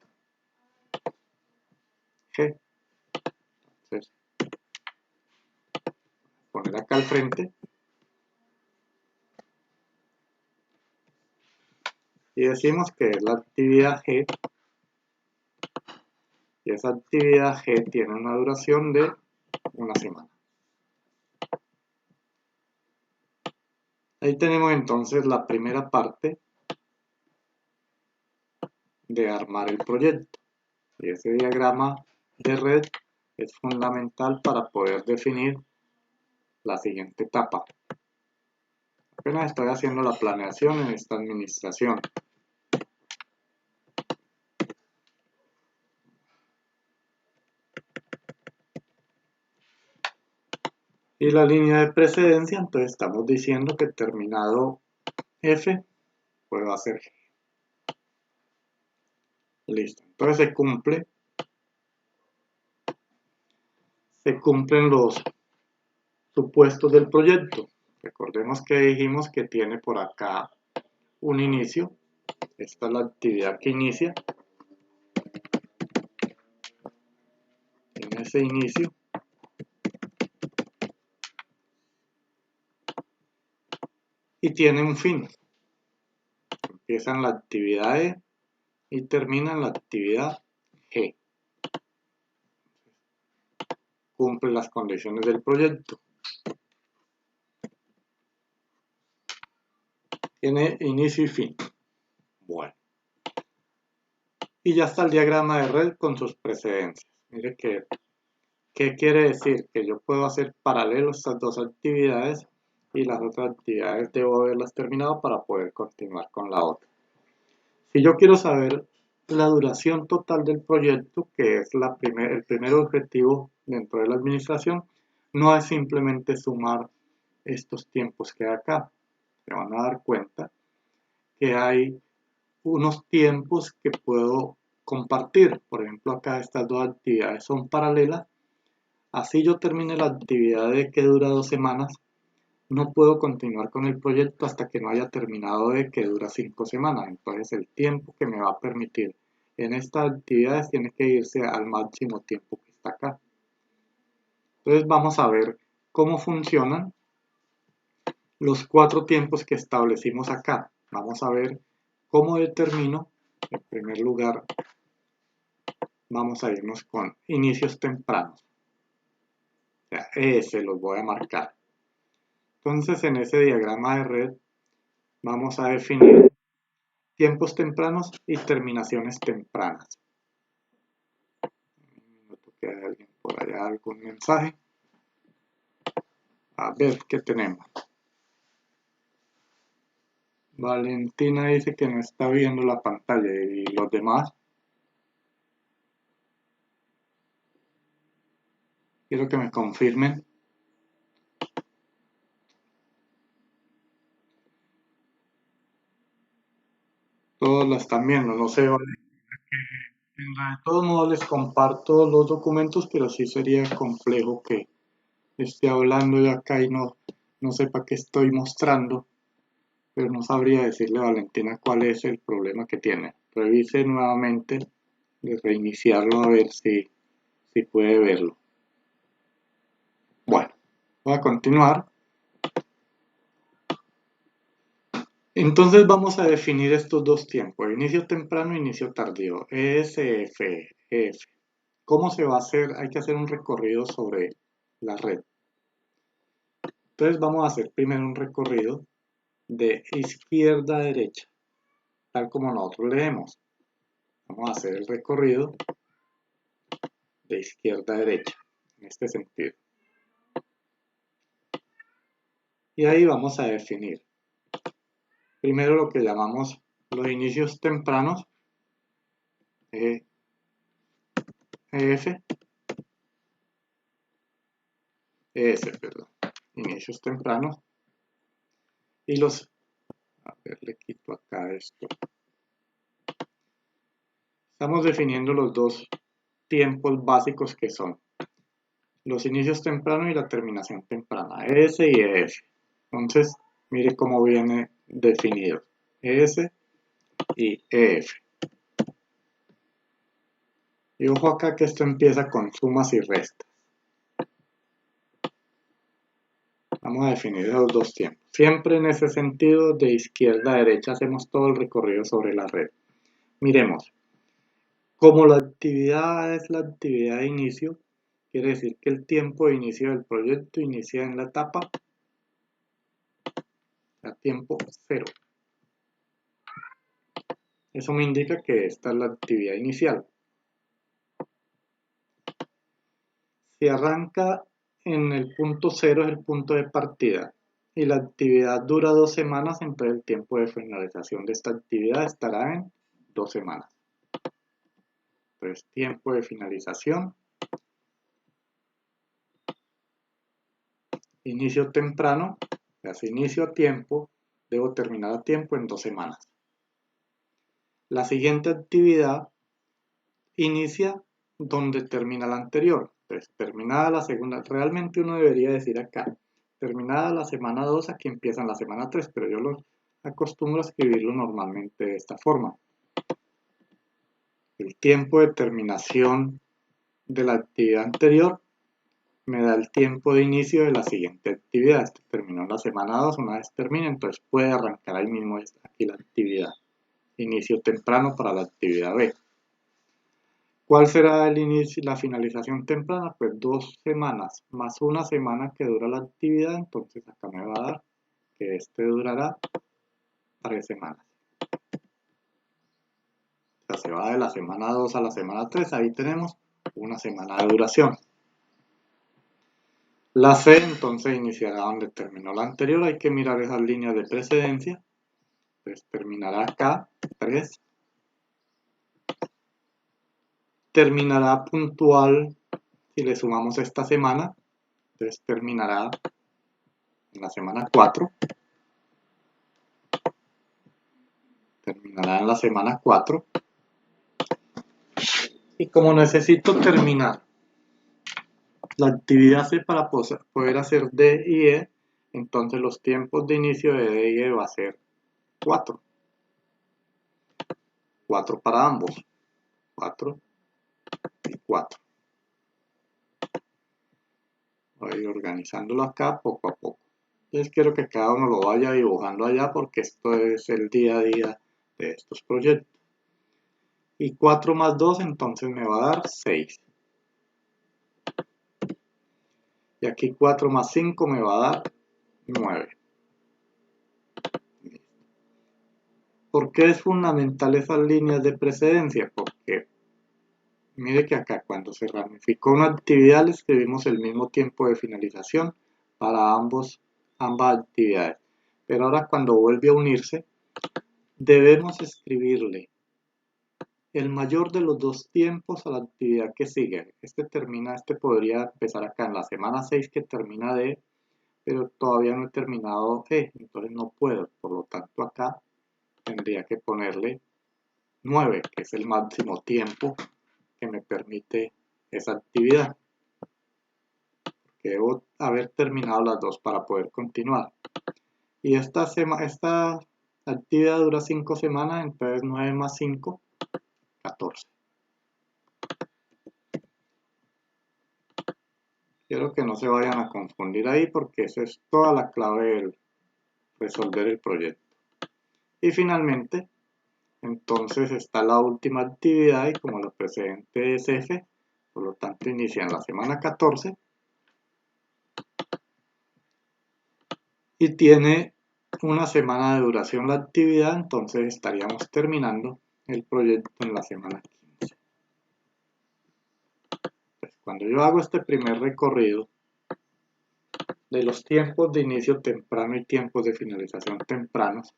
g. Entonces, poner acá al frente y decimos que es la actividad g, y esa actividad g tiene una duración de una semana. Ahí tenemos entonces la primera parte de armar el proyecto, y ese diagrama de red es fundamental para poder definir la siguiente etapa. Apenas estoy haciendo la planeación en esta administración. Y la línea de precedencia, entonces estamos diciendo que terminado f, puedo hacer g. Listo. Entonces se cumplen los supuestos del proyecto. Recordemos que dijimos que tiene por acá un inicio. Esta es la actividad que inicia. En ese inicio y tiene un fin. Empiezan la actividad E y terminan la actividad G. Cumple las condiciones del proyecto. Tiene inicio y fin. Bueno. Y ya está el diagrama de red con sus precedencias. Mire que, ¿qué quiere decir? Que yo puedo hacer paralelo estas dos actividades y las otras actividades debo haberlas terminado para poder continuar con la otra. Si yo quiero saber la duración total del proyecto, que es el primer objetivo dentro de la administración, no es simplemente sumar estos tiempos que hay acá. Se van a dar cuenta que hay unos tiempos que puedo compartir. Por ejemplo, acá estas dos actividades son paralelas. Así yo termine la actividad de que dura 2 semanas, no puedo continuar con el proyecto hasta que no haya terminado de que dura 5 semanas. Entonces el tiempo que me va a permitir en estas actividades tiene que irse al máximo tiempo que está acá. Entonces vamos a ver cómo funcionan los 4 tiempos que establecimos acá. Vamos a ver cómo determino. En primer lugar, vamos a irnos con inicios tempranos. O sea, ese los voy a marcar. Entonces en ese diagrama de red vamos a definir tiempos tempranos y terminaciones tempranas. Un minuto que hay alguien por allá, algún mensaje. A ver qué tenemos. Valentina dice que no está viendo la pantalla. ¿Y los demás? Quiero que me confirmen. Todos la están viendo, no sé, vale. De todos modos les comparto los documentos, pero sí sería complejo que esté hablando yo acá y no sepa qué estoy mostrando, pero no sabría decirle a Valentina cuál es el problema que tiene. Revise nuevamente, de reiniciarlo a ver si puede verlo. Bueno, voy a continuar. Entonces vamos a definir estos dos tiempos, inicio temprano e inicio tardío, ESF, EF. ¿Cómo se va a hacer? Hay que hacer un recorrido sobre la red. Entonces vamos a hacer primero un recorrido de izquierda a derecha, tal como nosotros leemos. Vamos a hacer el recorrido de izquierda a derecha, en este sentido. Y ahí vamos a definir primero lo que llamamos los inicios tempranos, EF, perdón, inicios tempranos, y los, a ver, le quito acá esto. Estamos definiendo los dos tiempos básicos que son los inicios tempranos y la terminación temprana, ES y EF. Entonces, mire cómo viene definido, ES y EF. Y ojo acá que esto empieza con sumas y restas. Vamos a definir esos dos tiempos. Siempre en ese sentido, de izquierda a derecha, hacemos todo el recorrido sobre la red. Miremos, como la actividad es la actividad de inicio, quiere decir que el tiempo de inicio del proyecto inicia en la etapa a tiempo 0. Eso me indica que esta es la actividad inicial. Si arranca en el punto 0 es el punto de partida y la actividad dura 2 semanas, entonces el tiempo de finalización de esta actividad estará en 2 semanas. Entonces, tiempo de finalización, inicio temprano, hace inicio a tiempo, debo terminar a tiempo en 2 semanas. La siguiente actividad inicia donde termina la anterior. Entonces, terminada la segunda, realmente uno debería decir acá, terminada la semana 2, aquí empieza en la semana 3, pero yo lo acostumbro a escribirlo normalmente de esta forma. El tiempo de terminación de la actividad anterior me da el tiempo de inicio de la siguiente actividad. Este terminó en la semana 2, una vez termine, entonces puede arrancar ahí mismo aquí la actividad. Inicio temprano para la actividad B. ¿Cuál será el inicio y la finalización temprana? Pues 2 semanas más una semana que dura la actividad, entonces acá me va a dar que este durará 3 semanas. O sea, se va de la semana 2 a la semana 3, ahí tenemos una semana de duración. La C entonces iniciará donde terminó la anterior, hay que mirar esas líneas de precedencia. Entonces terminará acá, 3. Terminará puntual si le sumamos esta semana. Entonces terminará en la semana 4. Terminará en la semana 4. Y como necesito terminar la actividad C para poder hacer D y E, entonces los tiempos de inicio de D y E va a ser 4. 4 para ambos. 4 y 4. Voy a ir organizándolo acá poco a poco. Entonces quiero que cada uno lo vaya dibujando allá porque esto es el día a día de estos proyectos. Y 4 más 2 entonces me va a dar 6. Y aquí 4 más 5 me va a dar 9. ¿Por qué es fundamental esas líneas de precedencia? Porque mire que acá cuando se ramificó una actividad le escribimos el mismo tiempo de finalización para ambas actividades. Pero ahora cuando vuelve a unirse debemos escribirle el mayor de los dos tiempos a la actividad que sigue. Este podría empezar acá en la semana 6 que termina D, pero todavía no he terminado E, entonces no puedo. Por lo tanto acá tendría que ponerle 9, que es el máximo tiempo que me permite esa actividad. Que debo haber terminado las dos para poder continuar. Y esta actividad dura 5 semanas, entonces 9 más 5, 14. Quiero que no se vayan a confundir ahí porque esa es toda la clave de resolver el proyecto. Y finalmente, entonces está la última actividad y como la precedente es F, por lo tanto inicia en la semana 14 y tiene una semana de duración la actividad, entonces estaríamos terminando el proyecto en la semana 15. Pues cuando yo hago este primer recorrido de los tiempos de inicio temprano y tiempos de finalización tempranos,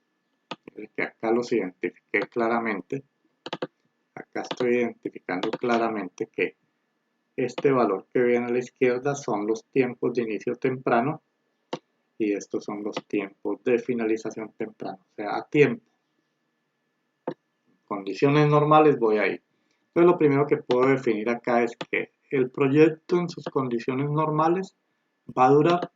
que acá los identifiqué claramente, acá estoy identificando claramente que este valor que ven a la izquierda son los tiempos de inicio temprano y estos son los tiempos de finalización temprano, o sea, a tiempo. Condiciones normales voy ahí. Entonces lo primero que puedo definir acá es que el proyecto en sus condiciones normales va a durar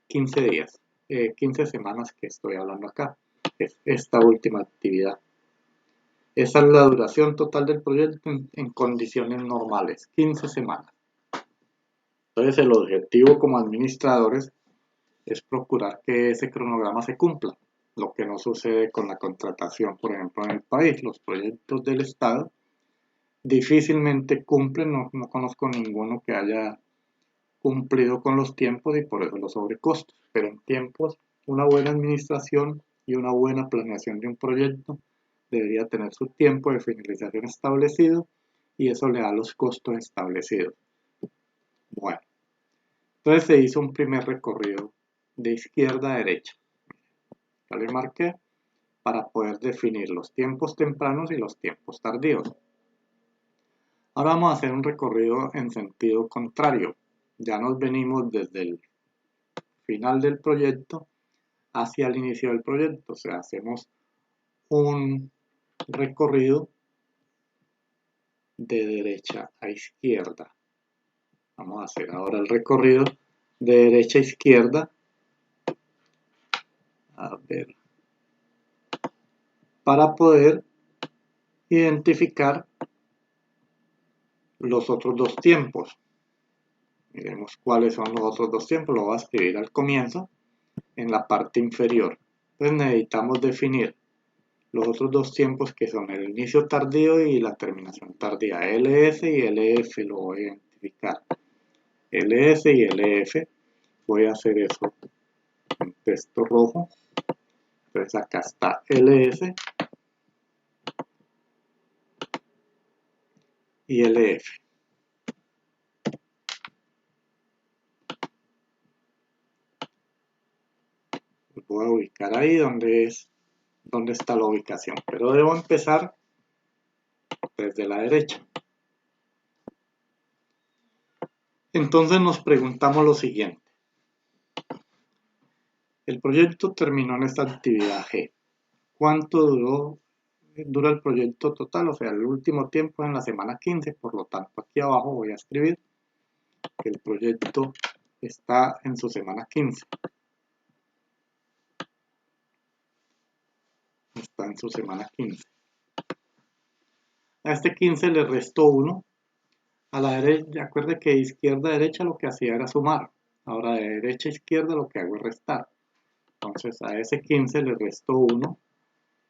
15 días, 15 semanas que estoy hablando acá, es esta última actividad. Esa es la duración total del proyecto en condiciones normales, 15 semanas. Entonces el objetivo como administradores es procurar que ese cronograma se cumpla, lo que no sucede con la contratación, por ejemplo, en el país. Los proyectos del Estado difícilmente cumplen, no conozco ninguno que haya cumplido con los tiempos y por eso los sobrecostos, pero en tiempos una buena administración y una buena planeación de un proyecto debería tener su tiempo de finalización establecido y eso le da los costos establecidos. Bueno, entonces se hizo un primer recorrido de izquierda a derecha. Ya le marqué para poder definir los tiempos tempranos y los tiempos tardíos. Ahora vamos a hacer un recorrido en sentido contrario. Ya nos venimos desde el final del proyecto hacia el inicio del proyecto. O sea, hacemos un recorrido de derecha a izquierda. Vamos a hacer ahora el recorrido de derecha a izquierda. A ver. Para poder identificar los otros dos tiempos. Miremos cuáles son los otros dos tiempos. Lo voy a escribir al comienzo en la parte inferior. Entonces necesitamos definir los otros dos tiempos que son el inicio tardío y la terminación tardía. LS y LF lo voy a identificar. LS y LF. Voy a hacer eso en texto rojo. Entonces acá está LS y LF. Los voy a ubicar ahí donde está la ubicación. Pero debo empezar desde la derecha. Entonces nos preguntamos lo siguiente. El proyecto terminó en esta actividad G. ¿Cuánto dura el proyecto total? O sea, el último tiempo es en la semana 15. Por lo tanto, aquí abajo voy a escribir que el proyecto está en su semana 15. Está en su semana 15. A este 15 le resto 1. A la derecha, acuerde que de izquierda a derecha lo que hacía era sumar. Ahora de derecha a izquierda lo que hago es restar. Entonces a ese 15 le resto 1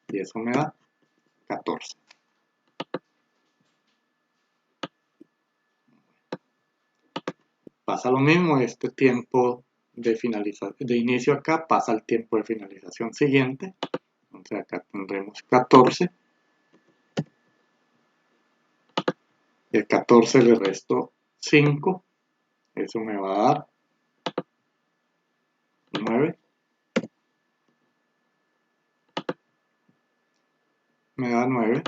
y eso me da 14. Pasa lo mismo, este tiempo de inicio acá pasa al tiempo de finalización siguiente. Entonces acá tendremos 14. De 14 le resto 5. Eso me va a dar 9. Me da 9.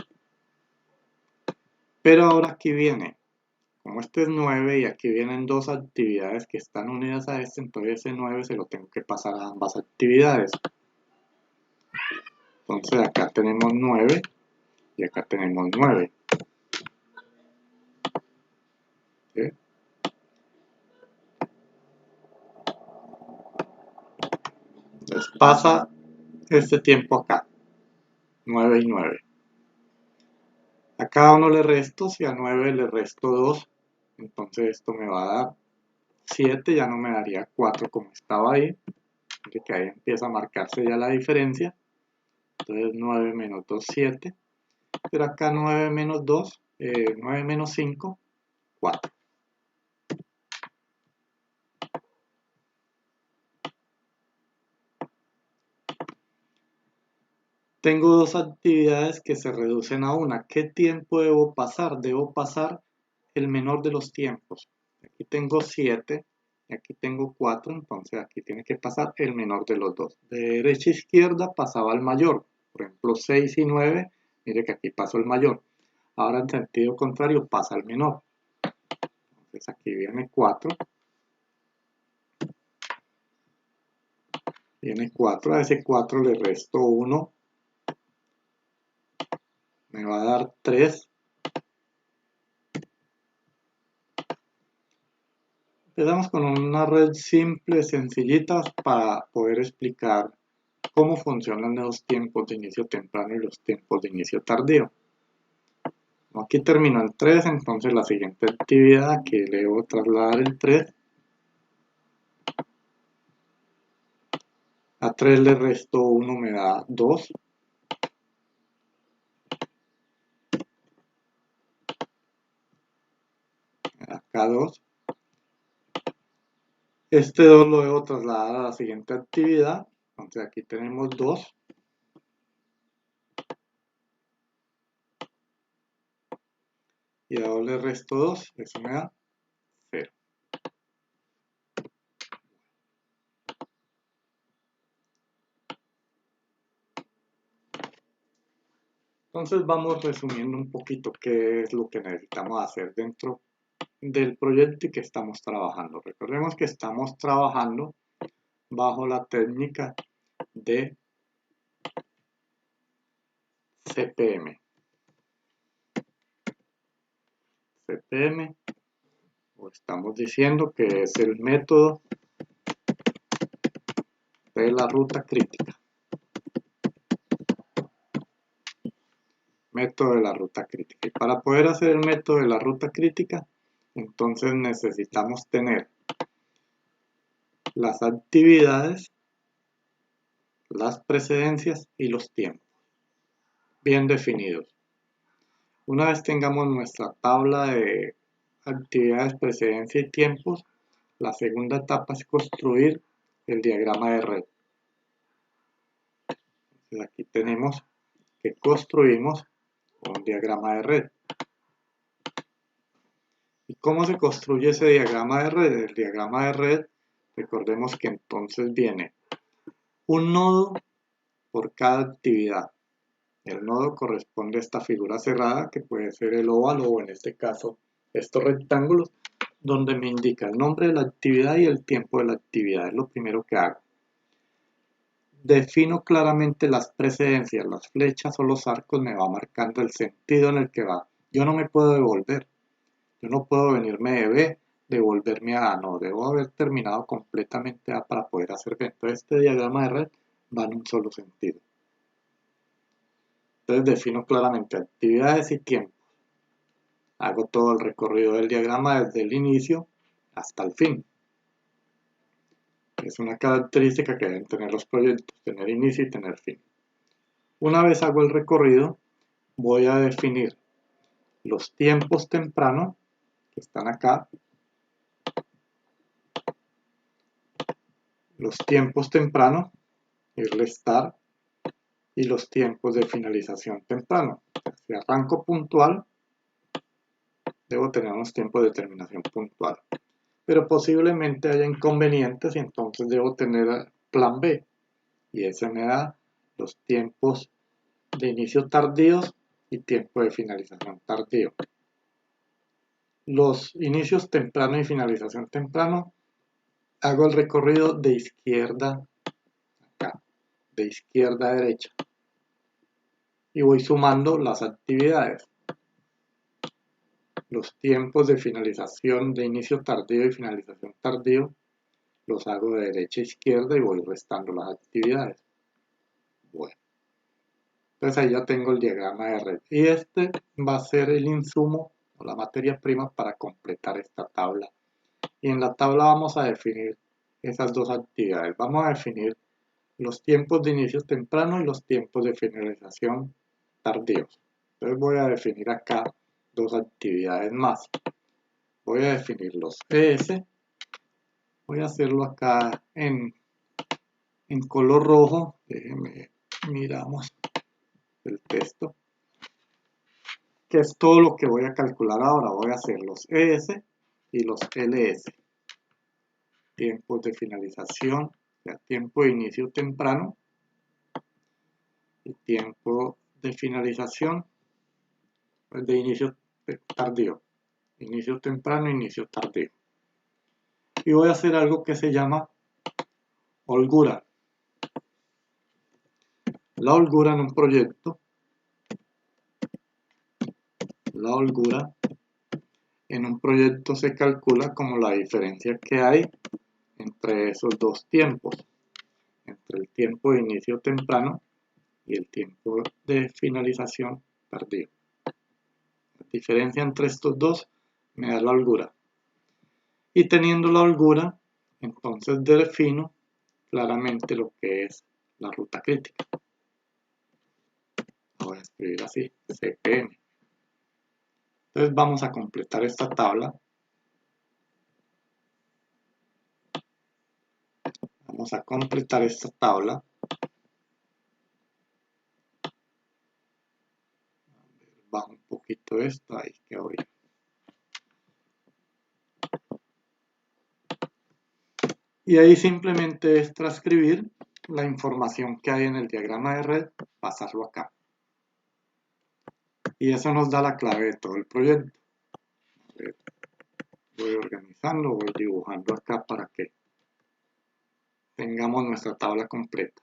Pero ahora aquí viene, como este es 9 y aquí vienen dos actividades que están unidas a este, entonces ese 9 se lo tengo que pasar a ambas actividades. Entonces acá tenemos 9 y acá tenemos 9. ¿Sí? Entonces pasa este tiempo acá, 9 y 9. A cada uno le resto, si a 9 le resto 2, entonces esto me va a dar 7, ya no me daría 4 como estaba ahí, de que ahí empieza a marcarse ya la diferencia. Entonces 9 menos 2, 7, pero acá 9 menos 2, 9 menos 5, 4. Tengo dos actividades que se reducen a una. ¿Qué tiempo debo pasar? Debo pasar el menor de los tiempos. Aquí tengo 7 y aquí tengo 4, entonces aquí tiene que pasar el menor de los dos. De derecha a izquierda pasaba el mayor. Por ejemplo, 6 y 9, mire que aquí pasó el mayor. Ahora en sentido contrario pasa el menor. Entonces aquí viene 4. Viene 4, a ese 4 le resto 1. Me va a dar 3. Empezamos con una red simple, sencillita, para poder explicar cómo funcionan los tiempos de inicio temprano y los tiempos de inicio tardío. Aquí terminó el 3, entonces la siguiente actividad que le debo trasladar el 3. A 3 le resto 1, me da 2. Me da acá 2. Este 2 lo debo trasladar a la siguiente actividad. Entonces aquí tenemos 2. Y a 2 le resto 2. Eso me da 0. Entonces vamos resumiendo un poquito qué es lo que necesitamos hacer dentro del proyecto y que estamos trabajando. Recordemos que estamos trabajando bajo la técnica de CPM. CPM, o estamos diciendo que es el método de la ruta crítica. Método de la ruta crítica. Y para poder hacer el método de la ruta crítica, entonces necesitamos tener las actividades, las precedencias y los tiempos bien definidos. Una vez tengamos nuestra tabla de actividades, precedencia y tiempos, la segunda etapa es construir el diagrama de red. Entonces aquí tenemos que construimos un diagrama de red. ¿Y cómo se construye ese diagrama de red? El diagrama de red, recordemos que entonces viene un nodo por cada actividad. El nodo corresponde a esta figura cerrada, que puede ser el óvalo o en este caso estos rectángulos, donde me indica el nombre de la actividad y el tiempo de la actividad. Es lo primero que hago. Defino claramente las precedencias, las flechas o los arcos me va marcando el sentido en el que va. Yo no me puedo devolver. Yo no puedo venirme de B, devolverme a A, no, debo haber terminado completamente A para poder hacer B. Entonces este diagrama de red va en un solo sentido. Entonces defino claramente actividades y tiempos. Hago todo el recorrido del diagrama desde el inicio hasta el fin. Es una característica que deben tener los proyectos, tener inicio y tener fin. Una vez hago el recorrido, voy a definir los tiempos temprano, que están acá, los tiempos temprano, y restar, y los tiempos de finalización temprano. Si arranco puntual, debo tener unos tiempos de terminación puntual. Pero posiblemente haya inconvenientes y entonces debo tener plan B. Y ese me da los tiempos de inicio tardíos y tiempo de finalización tardío. Los inicios temprano y finalización temprano, hago el recorrido de izquierda acá, de izquierda a derecha. Y voy sumando las actividades. Los tiempos de finalización de inicio tardío y finalización tardío los hago de derecha a izquierda y voy restando las actividades. Bueno, entonces ahí ya tengo el diagrama de red. Y este va a ser el insumo o la materia prima para completar esta tabla. Y en la tabla vamos a definir esas dos actividades. Vamos a definir los tiempos de inicio temprano y los tiempos de finalización tardíos. Entonces voy a definir acá dos actividades más. Voy a definir los ES. Voy a hacerlo acá en color rojo. Déjenme, miramos. del texto, que es todo lo que voy a calcular ahora. Voy a hacer los ES y los LS. Tiempos de finalización, ya tiempo de inicio temprano y tiempo de finalización, de inicio tardío. Inicio temprano, inicio tardío. Y voy a hacer algo que se llama holgura. La holgura en un proyecto, se calcula como la diferencia que hay entre esos dos tiempos, entre el tiempo de inicio temprano y el tiempo de finalización tardío. La diferencia entre estos dos me da la holgura. Y teniendo la holgura, entonces defino claramente lo que es la ruta crítica. Lo voy a escribir así, CPM. Entonces vamos a completar esta tabla. Bajo un poquito esto, ahí quedó bien. Y ahí simplemente es transcribir la información que hay en el diagrama de red, pasarlo acá. Y eso nos da la clave de todo el proyecto. Voy organizando, voy dibujando acá para que tengamos nuestra tabla completa.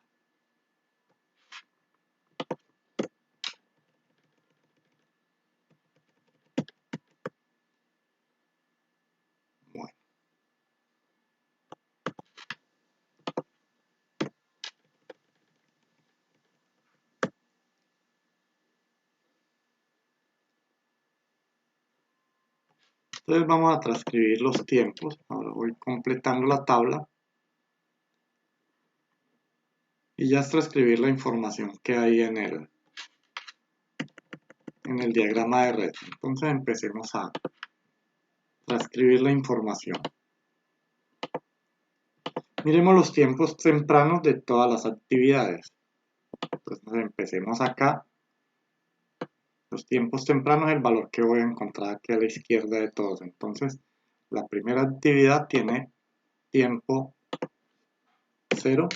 Bueno. Entonces vamos a transcribir los tiempos. Ahora voy completando la tabla. Y ya es transcribir la información que hay en el diagrama de red. Entonces empecemos a transcribir la información. Miremos los tiempos tempranos de todas las actividades. Entonces empecemos acá. Los tiempos tempranos es el valor que voy a encontrar aquí a la izquierda de todos. Entonces la primera actividad tiene tiempo 0.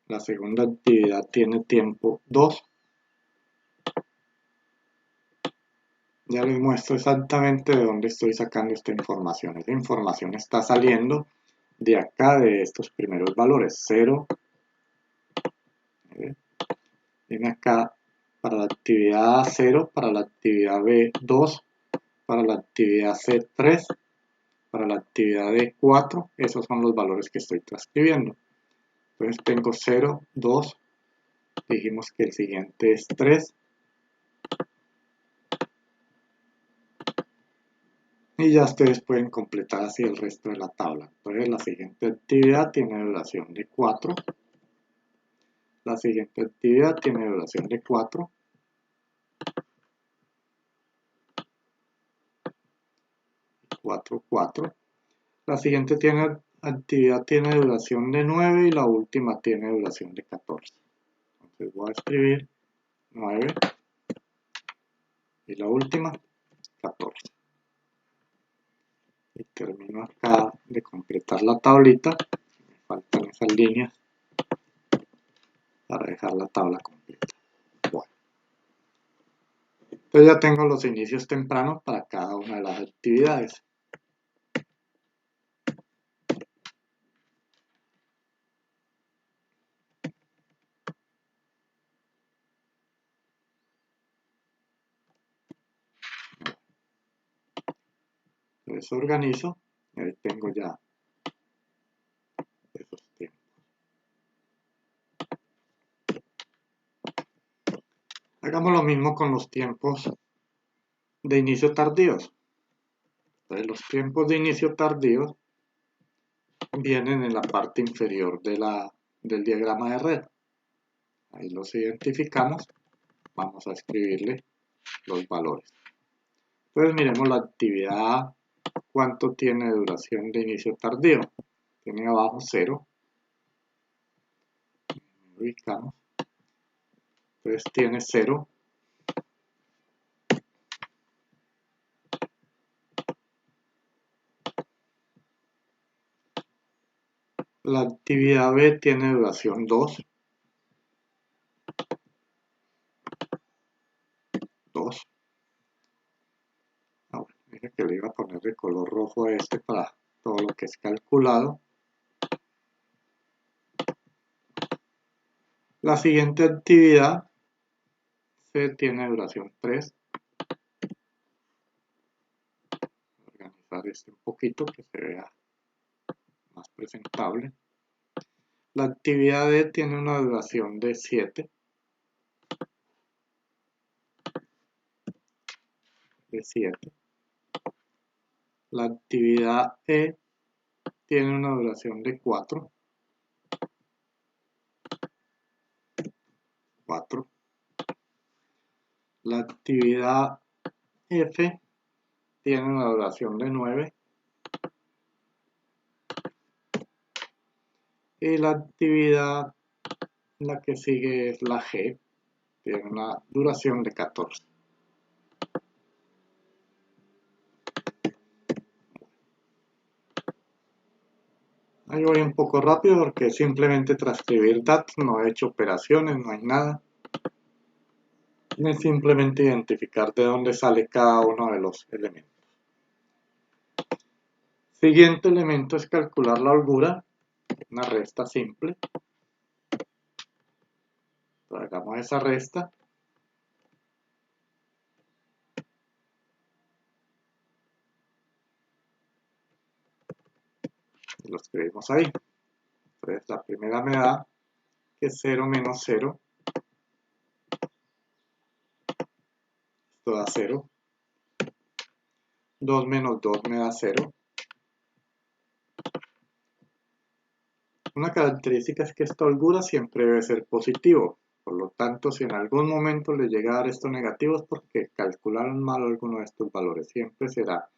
La segunda actividad tiene tiempo 2. Ya les muestro exactamente de dónde estoy sacando esta información. Esta información está saliendo de acá, de estos primeros valores. 0. Viene acá para la actividad A0, para la actividad B2, para la actividad C3, para la actividad D4. Esos son los valores que estoy transcribiendo. Entonces tengo 0, 2. Dijimos que el siguiente es 3. Y ya ustedes pueden completar así el resto de la tabla. Entonces la siguiente actividad tiene duración de 4. La siguiente actividad tiene duración de 4. 4, 4. La siguiente actividad tiene duración de 9 y la última tiene duración de 14. Entonces voy a escribir 9 y la última 14. Y termino acá de completar la tablita. Me faltan esas líneas para dejar la tabla completa. Bueno. Entonces ya tengo los inicios tempranos para cada una de las actividades. Entonces organizo y ahí tengo ya esos tiempos. Hagamos lo mismo con los tiempos de inicio tardíos. Entonces los tiempos de inicio tardíos vienen en la parte inferior del diagrama de red. Ahí los identificamos. Vamos a escribirle los valores. Entonces miremos la actividad A. ¿Cuánto tiene duración de inicio tardío? Tiene abajo 0. Ubicamos. Entonces tiene 0. La actividad B tiene duración 2. 2. Ah, bueno, dije que le iba a poner de color rojo a este para todo lo que es calculado. La siguiente actividad C tiene duración 3. Organizar este un poquito que se vea más presentable. La actividad D tiene una duración de 7. La actividad E tiene una duración de 4. 4. La actividad F tiene una duración de 9. Y la actividad, la que sigue es la G, tiene una duración de 14. Ahí voy un poco rápido porque simplemente transcribir datos, no he hecho operaciones, no hay nada. Es simplemente identificar de dónde sale cada uno de los elementos. Siguiente elemento es calcular la holgura, una resta simple. Entonces, hagamos esa resta. Y lo escribimos ahí. Entonces la primera me da que 0 menos 0. Esto da 0. 2 menos 2 me da 0. Una característica es que esta holgura siempre debe ser positivo. Por lo tanto, si en algún momento le llega a dar esto negativo es porque calcularon mal alguno de estos valores. Siempre será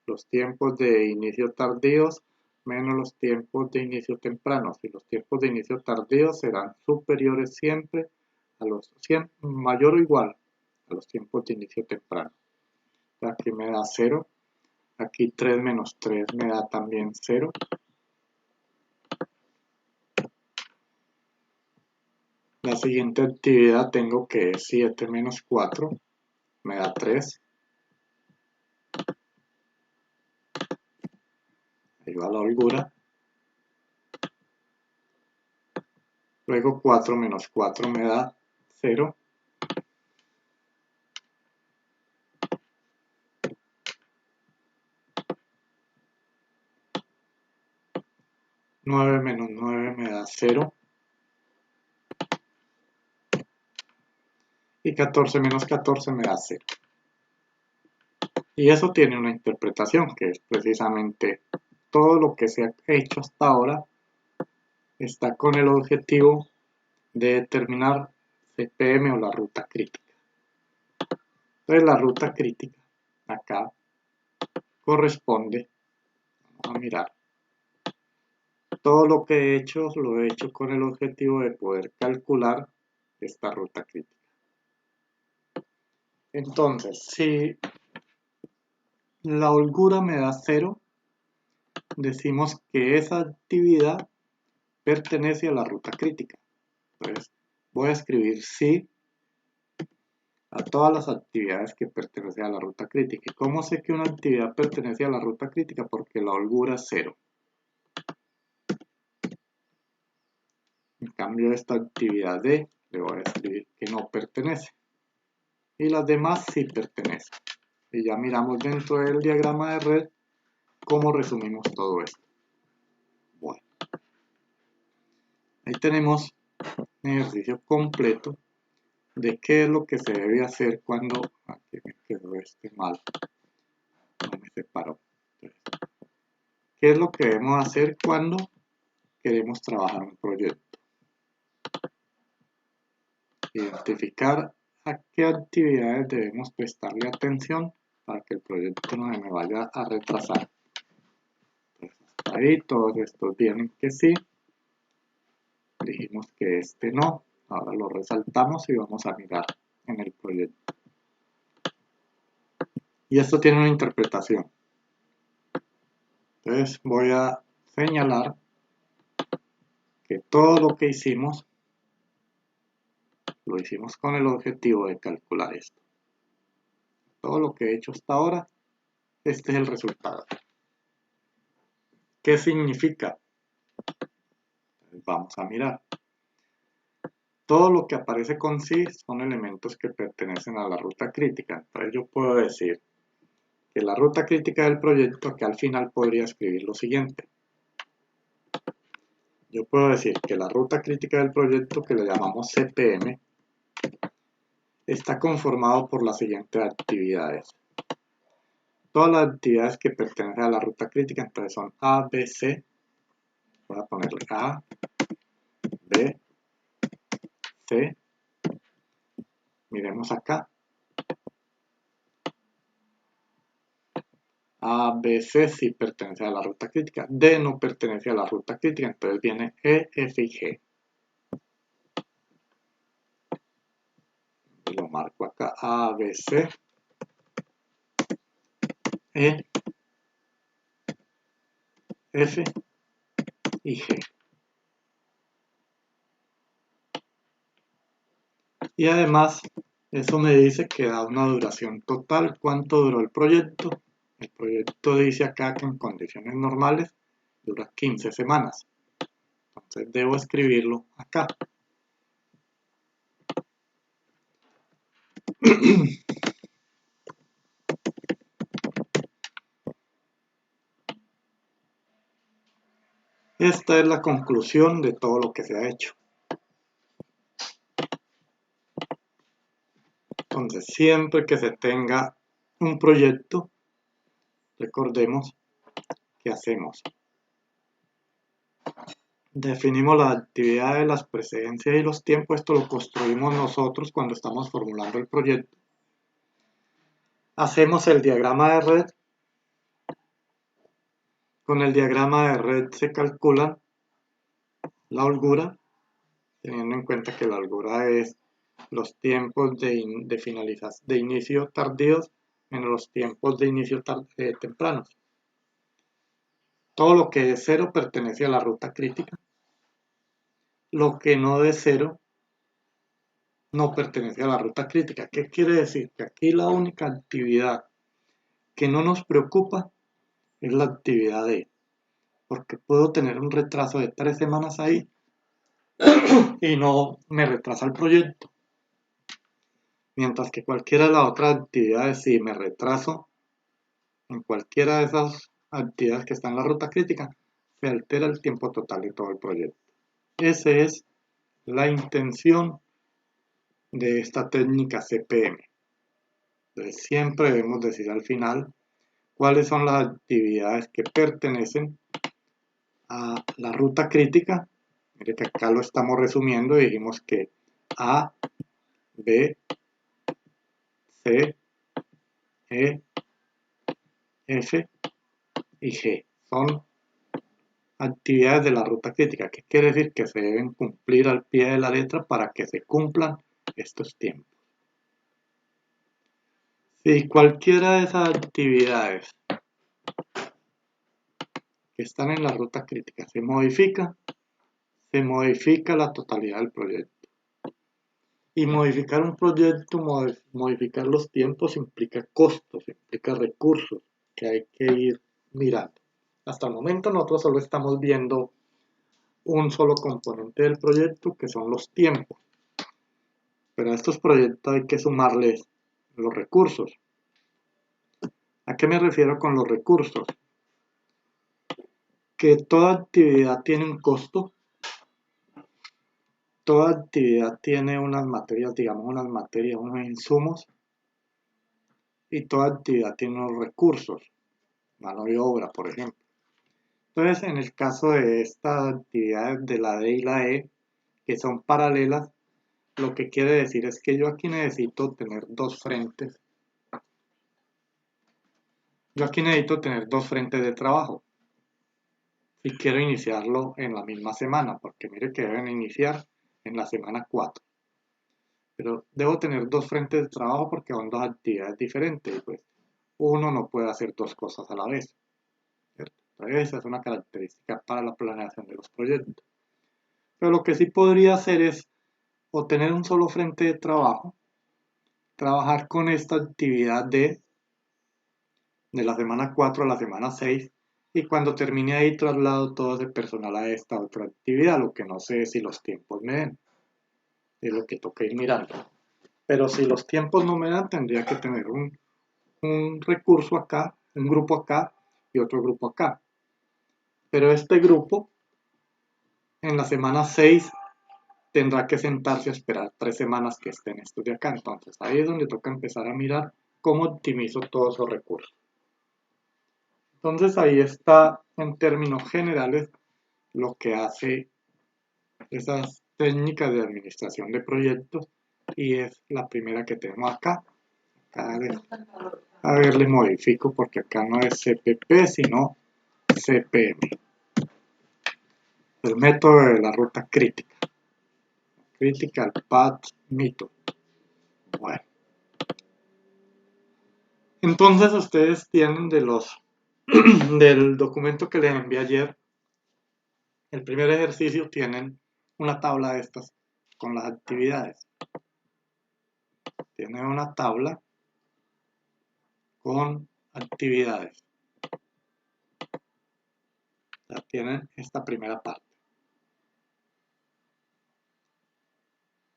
los tiempos de inicio tardíos menos los tiempos de inicio tempranos. Y los tiempos de inicio tardíos serán superiores siempre a los mayor o igual a los tiempos de inicio temprano. Aquí me da 0. Aquí 3 menos 3 me da también 0. La siguiente actividad tengo que 7 menos 4 me da 3. Ahí va la holgura. Luego 4 menos 4 me da 0. Nueve menos 9 me da 0. Y 14 menos 14 me da 0. Y eso tiene una interpretación que es precisamente todo lo que se ha hecho hasta ahora está con el objetivo de determinar CPM o la ruta crítica. Entonces la ruta crítica acá corresponde, vamos a mirar, todo lo que he hecho lo he hecho con el objetivo de poder calcular esta ruta crítica. Entonces, si la holgura me da 0, decimos que esa actividad pertenece a la ruta crítica. Entonces, voy a escribir sí a todas las actividades que pertenecen a la ruta crítica. ¿Y cómo sé que una actividad pertenece a la ruta crítica? Porque la holgura es 0. En cambio, esta actividad D le voy a escribir que no pertenece. Y las demás sí pertenecen. Y ya miramos dentro del diagrama de red cómo resumimos todo esto. Bueno, ahí tenemos un ejercicio completo de qué es lo que se debe hacer cuando... Aquí me quedó este mal. No me separó. Entonces, ¿qué es lo que debemos hacer cuando queremos trabajar un proyecto? Identificar a qué actividades debemos prestarle atención para que el proyecto no se me vaya a retrasar. Entonces, hasta ahí todos estos vienen que sí. Dijimos que este no. Ahora lo resaltamos y vamos a mirar en el proyecto. Y esto tiene una interpretación. Entonces voy a señalar que todo lo que hicimos, lo hicimos con el objetivo de calcular esto. Todo lo que he hecho hasta ahora, este es el resultado. ¿Qué significa? Vamos a mirar. Todo lo que aparece con sí son elementos que pertenecen a la ruta crítica. Entonces yo puedo decir que la ruta crítica del proyecto, que al final podría escribir lo siguiente. Yo puedo decir que la ruta crítica del proyecto, que le llamamos CPM, está conformado por las siguientes actividades. Todas las actividades que pertenecen a la ruta crítica, entonces son A, B, C. Voy a ponerle A, B, C. Miremos acá. A, B, C sí pertenece a la ruta crítica. D no pertenece a la ruta crítica, entonces viene E, F y G. Lo marco acá. A, B, C, E, F y G. Y además, eso me dice que da una duración total. ¿Cuánto duró el proyecto? El proyecto dice acá que en condiciones normales dura 15 semanas. Entonces debo escribirlo acá. Esta es la conclusión de todo lo que se ha hecho. Entonces, siempre que se tenga un proyecto, recordemos que hacemos. Definimos las actividades, las precedencias y los tiempos. Esto lo construimos nosotros cuando estamos formulando el proyecto. Hacemos el diagrama de red. Con el diagrama de red se calcula la holgura, teniendo en cuenta que la holgura es los tiempos de inicio tardíos menos los tiempos de inicio tempranos. Todo lo que es cero pertenece a la ruta crítica. Lo que no es cero no pertenece a la ruta crítica. ¿Qué quiere decir? Que aquí la única actividad que no nos preocupa es la actividad D, porque puedo tener un retraso de 3 semanas ahí y no me retrasa el proyecto. Mientras que cualquiera de las otras actividades, si me retraso en cualquiera de esas actividades que están en la ruta crítica, se altera el tiempo total de todo el proyecto. Esa es la intención de esta técnica CPM. Entonces siempre debemos decir al final cuáles son las actividades que pertenecen a la ruta crítica. Mire que acá lo estamos resumiendo y dijimos que A, B, C, E, F y G son actividades de la ruta crítica, que quiere decir que se deben cumplir al pie de la letra para que se cumplan estos tiempos. Si cualquiera de esas actividades que están en la ruta crítica se modifica la totalidad del proyecto. Y modificar un proyecto, modificar los tiempos implica costos, implica recursos que hay que ir mirando. Hasta el momento nosotros solo estamos viendo un solo componente del proyecto, que son los tiempos. Pero a estos proyectos hay que sumarles los recursos. ¿A qué me refiero con los recursos? Que toda actividad tiene un costo. Toda actividad tiene unas materias, unos insumos, y toda actividad tiene unos recursos, mano de obra, por ejemplo. Entonces, en el caso de estas actividades de la D y la E, que son paralelas, lo que quiere decir es que yo aquí necesito tener dos frentes. Yo aquí necesito tener dos frentes de trabajo. Si quiero iniciarlo en la misma semana, porque mire que deben iniciar en la semana 4. Pero debo tener dos frentes de trabajo porque son dos actividades diferentes y pues uno no puede hacer dos cosas a la vez, ¿cierto? Entonces, esa es una característica para la planeación de los proyectos. Pero lo que sí podría hacer es o tener un solo frente de trabajo, trabajar con esta actividad de la semana 4 a la semana 6 y cuando termine ahí traslado todo ese personal a esta otra actividad, lo que no sé si los tiempos me den, es lo que toca ir mirando. Pero si los tiempos no me dan, tendría que tener un recurso acá, un grupo acá y otro grupo acá. Pero este grupo en la semana 6 tendrá que sentarse a esperar 3 semanas que estén estos de acá. Entonces ahí es donde toca empezar a mirar cómo optimizo todos esos recursos. Entonces ahí está en términos generales lo que hace esas técnicas de administración de proyectos y es la primera que tenemos acá. A ver, le modifico porque acá no es CPP sino CPM. El método de la ruta crítica. Critical Path Method. Bueno. Entonces ustedes tienen del documento que les envié ayer, el primer ejercicio tienen una tabla de estas con las actividades. Tienen una tabla con actividades. Ya tienen esta primera parte.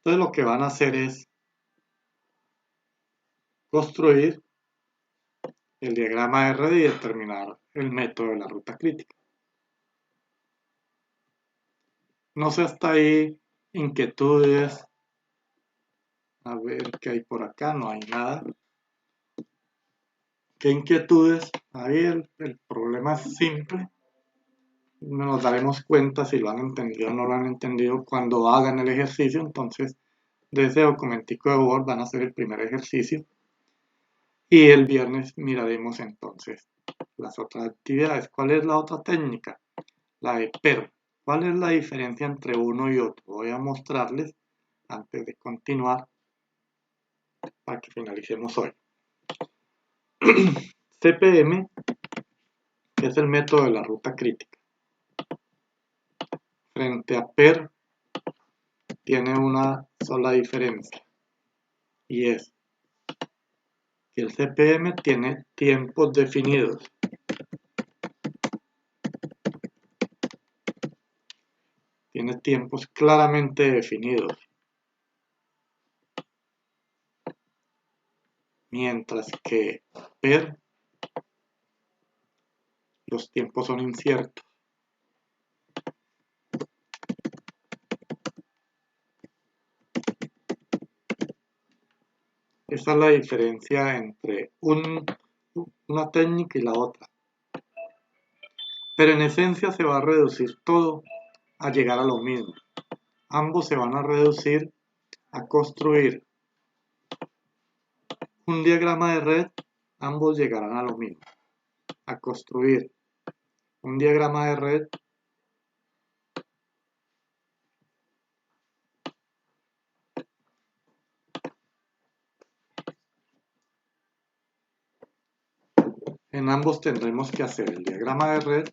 Entonces lo que van a hacer es construir el diagrama de red y determinar el método de la ruta crítica. No sé hasta ahí inquietudes. A ver qué hay por acá, no hay nada. ¿Qué inquietudes? Ahí el problema es simple. Nos daremos cuenta si lo han entendido o no lo han entendido cuando hagan el ejercicio. Entonces, de ese documentico de Word van a hacer el primer ejercicio. Y el viernes miraremos entonces las otras actividades. ¿Cuál es la otra técnica? La de PER. ¿Cuál es la diferencia entre uno y otro? Voy a mostrarles antes de continuar para que finalicemos hoy. CPM, que es el método de la ruta crítica. Frente a PER, tiene una sola diferencia. Y es que el CPM tiene tiempos definidos. Tiene tiempos claramente definidos. Mientras que PER, los tiempos son inciertos. Esa es la diferencia entre una técnica y la otra. Pero en esencia se va a reducir todo a llegar a lo mismo. Ambos se van a reducir a construir un diagrama de red, ambos llegarán a lo mismo. A construir un diagrama de red en ambos tendremos que hacer el diagrama de red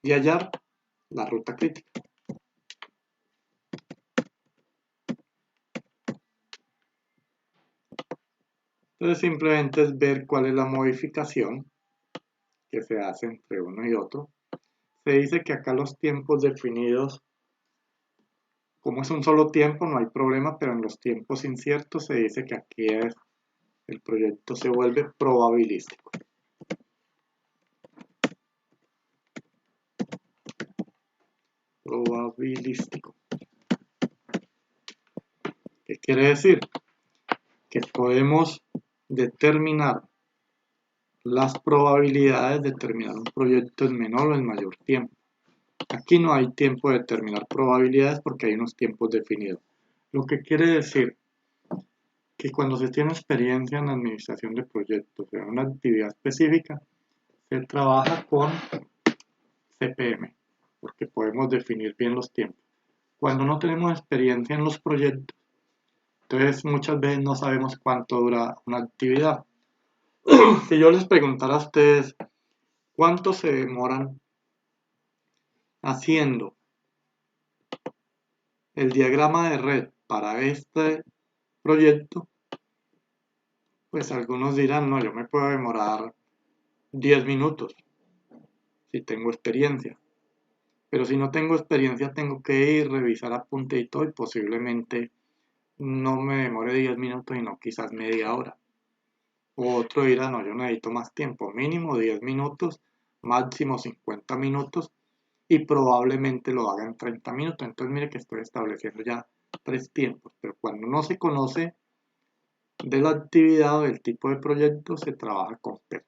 y hallar la ruta crítica. Entonces simplemente es ver cuál es la modificación que se hace entre uno y otro. Se dice que acá los tiempos definidos, como es un solo tiempo no hay problema, pero en los tiempos inciertos se dice que aquí el proyecto se vuelve probabilístico. Probabilístico. ¿Qué quiere decir? Que podemos determinar las probabilidades de terminar un proyecto en menor o en mayor tiempo. Aquí no hay tiempo de determinar probabilidades porque hay unos tiempos definidos. Lo que quiere decir que cuando se tiene experiencia en la administración de proyectos en una actividad específica, se trabaja con CPM. porque podemos definir bien los tiempos. Cuando no tenemos experiencia en los proyectos, entonces muchas veces no sabemos cuánto dura una actividad. Si yo les preguntara a ustedes cuánto se demoran haciendo el diagrama de red para este proyecto, pues algunos dirán, no, yo me puedo demorar 10 minutos si tengo experiencia. Pero si no tengo experiencia, tengo que ir, revisar apunte y todo, y posiblemente no me demore 10 minutos, sino quizás media hora. O otro dirá, no, yo necesito más tiempo, mínimo 10 minutos, máximo 50 minutos, y probablemente lo haga en 30 minutos. Entonces mire que estoy estableciendo ya 3 tiempos, pero cuando no se conoce de la actividad o del tipo de proyecto, se trabaja con P.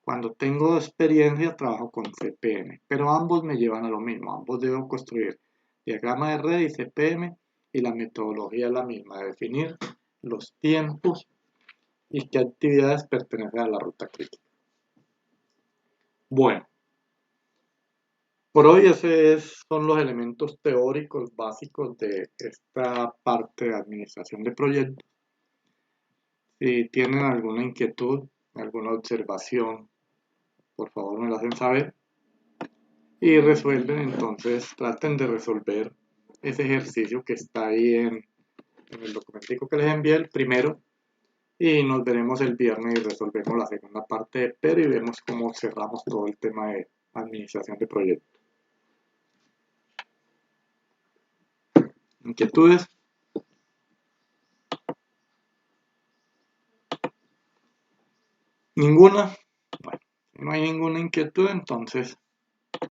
Cuando tengo experiencia, trabajo con CPM, pero ambos me llevan a lo mismo. Ambos debo construir diagrama de red y CPM, y la metodología es la misma, definir los tiempos y qué actividades pertenecen a la ruta crítica. Bueno, por hoy esos son los elementos teóricos básicos de esta parte de administración de proyectos. Si tienen alguna inquietud, alguna observación, por favor me lo hacen saber. Y resuelven, entonces traten de resolver ese ejercicio que está ahí en el documentico que les envié, el primero, y nos veremos el viernes y resolvemos la segunda parte de PER y vemos cómo cerramos todo el tema de administración de proyectos. ¿Inquietudes? ¿Ninguna? Bueno, si no hay ninguna inquietud, entonces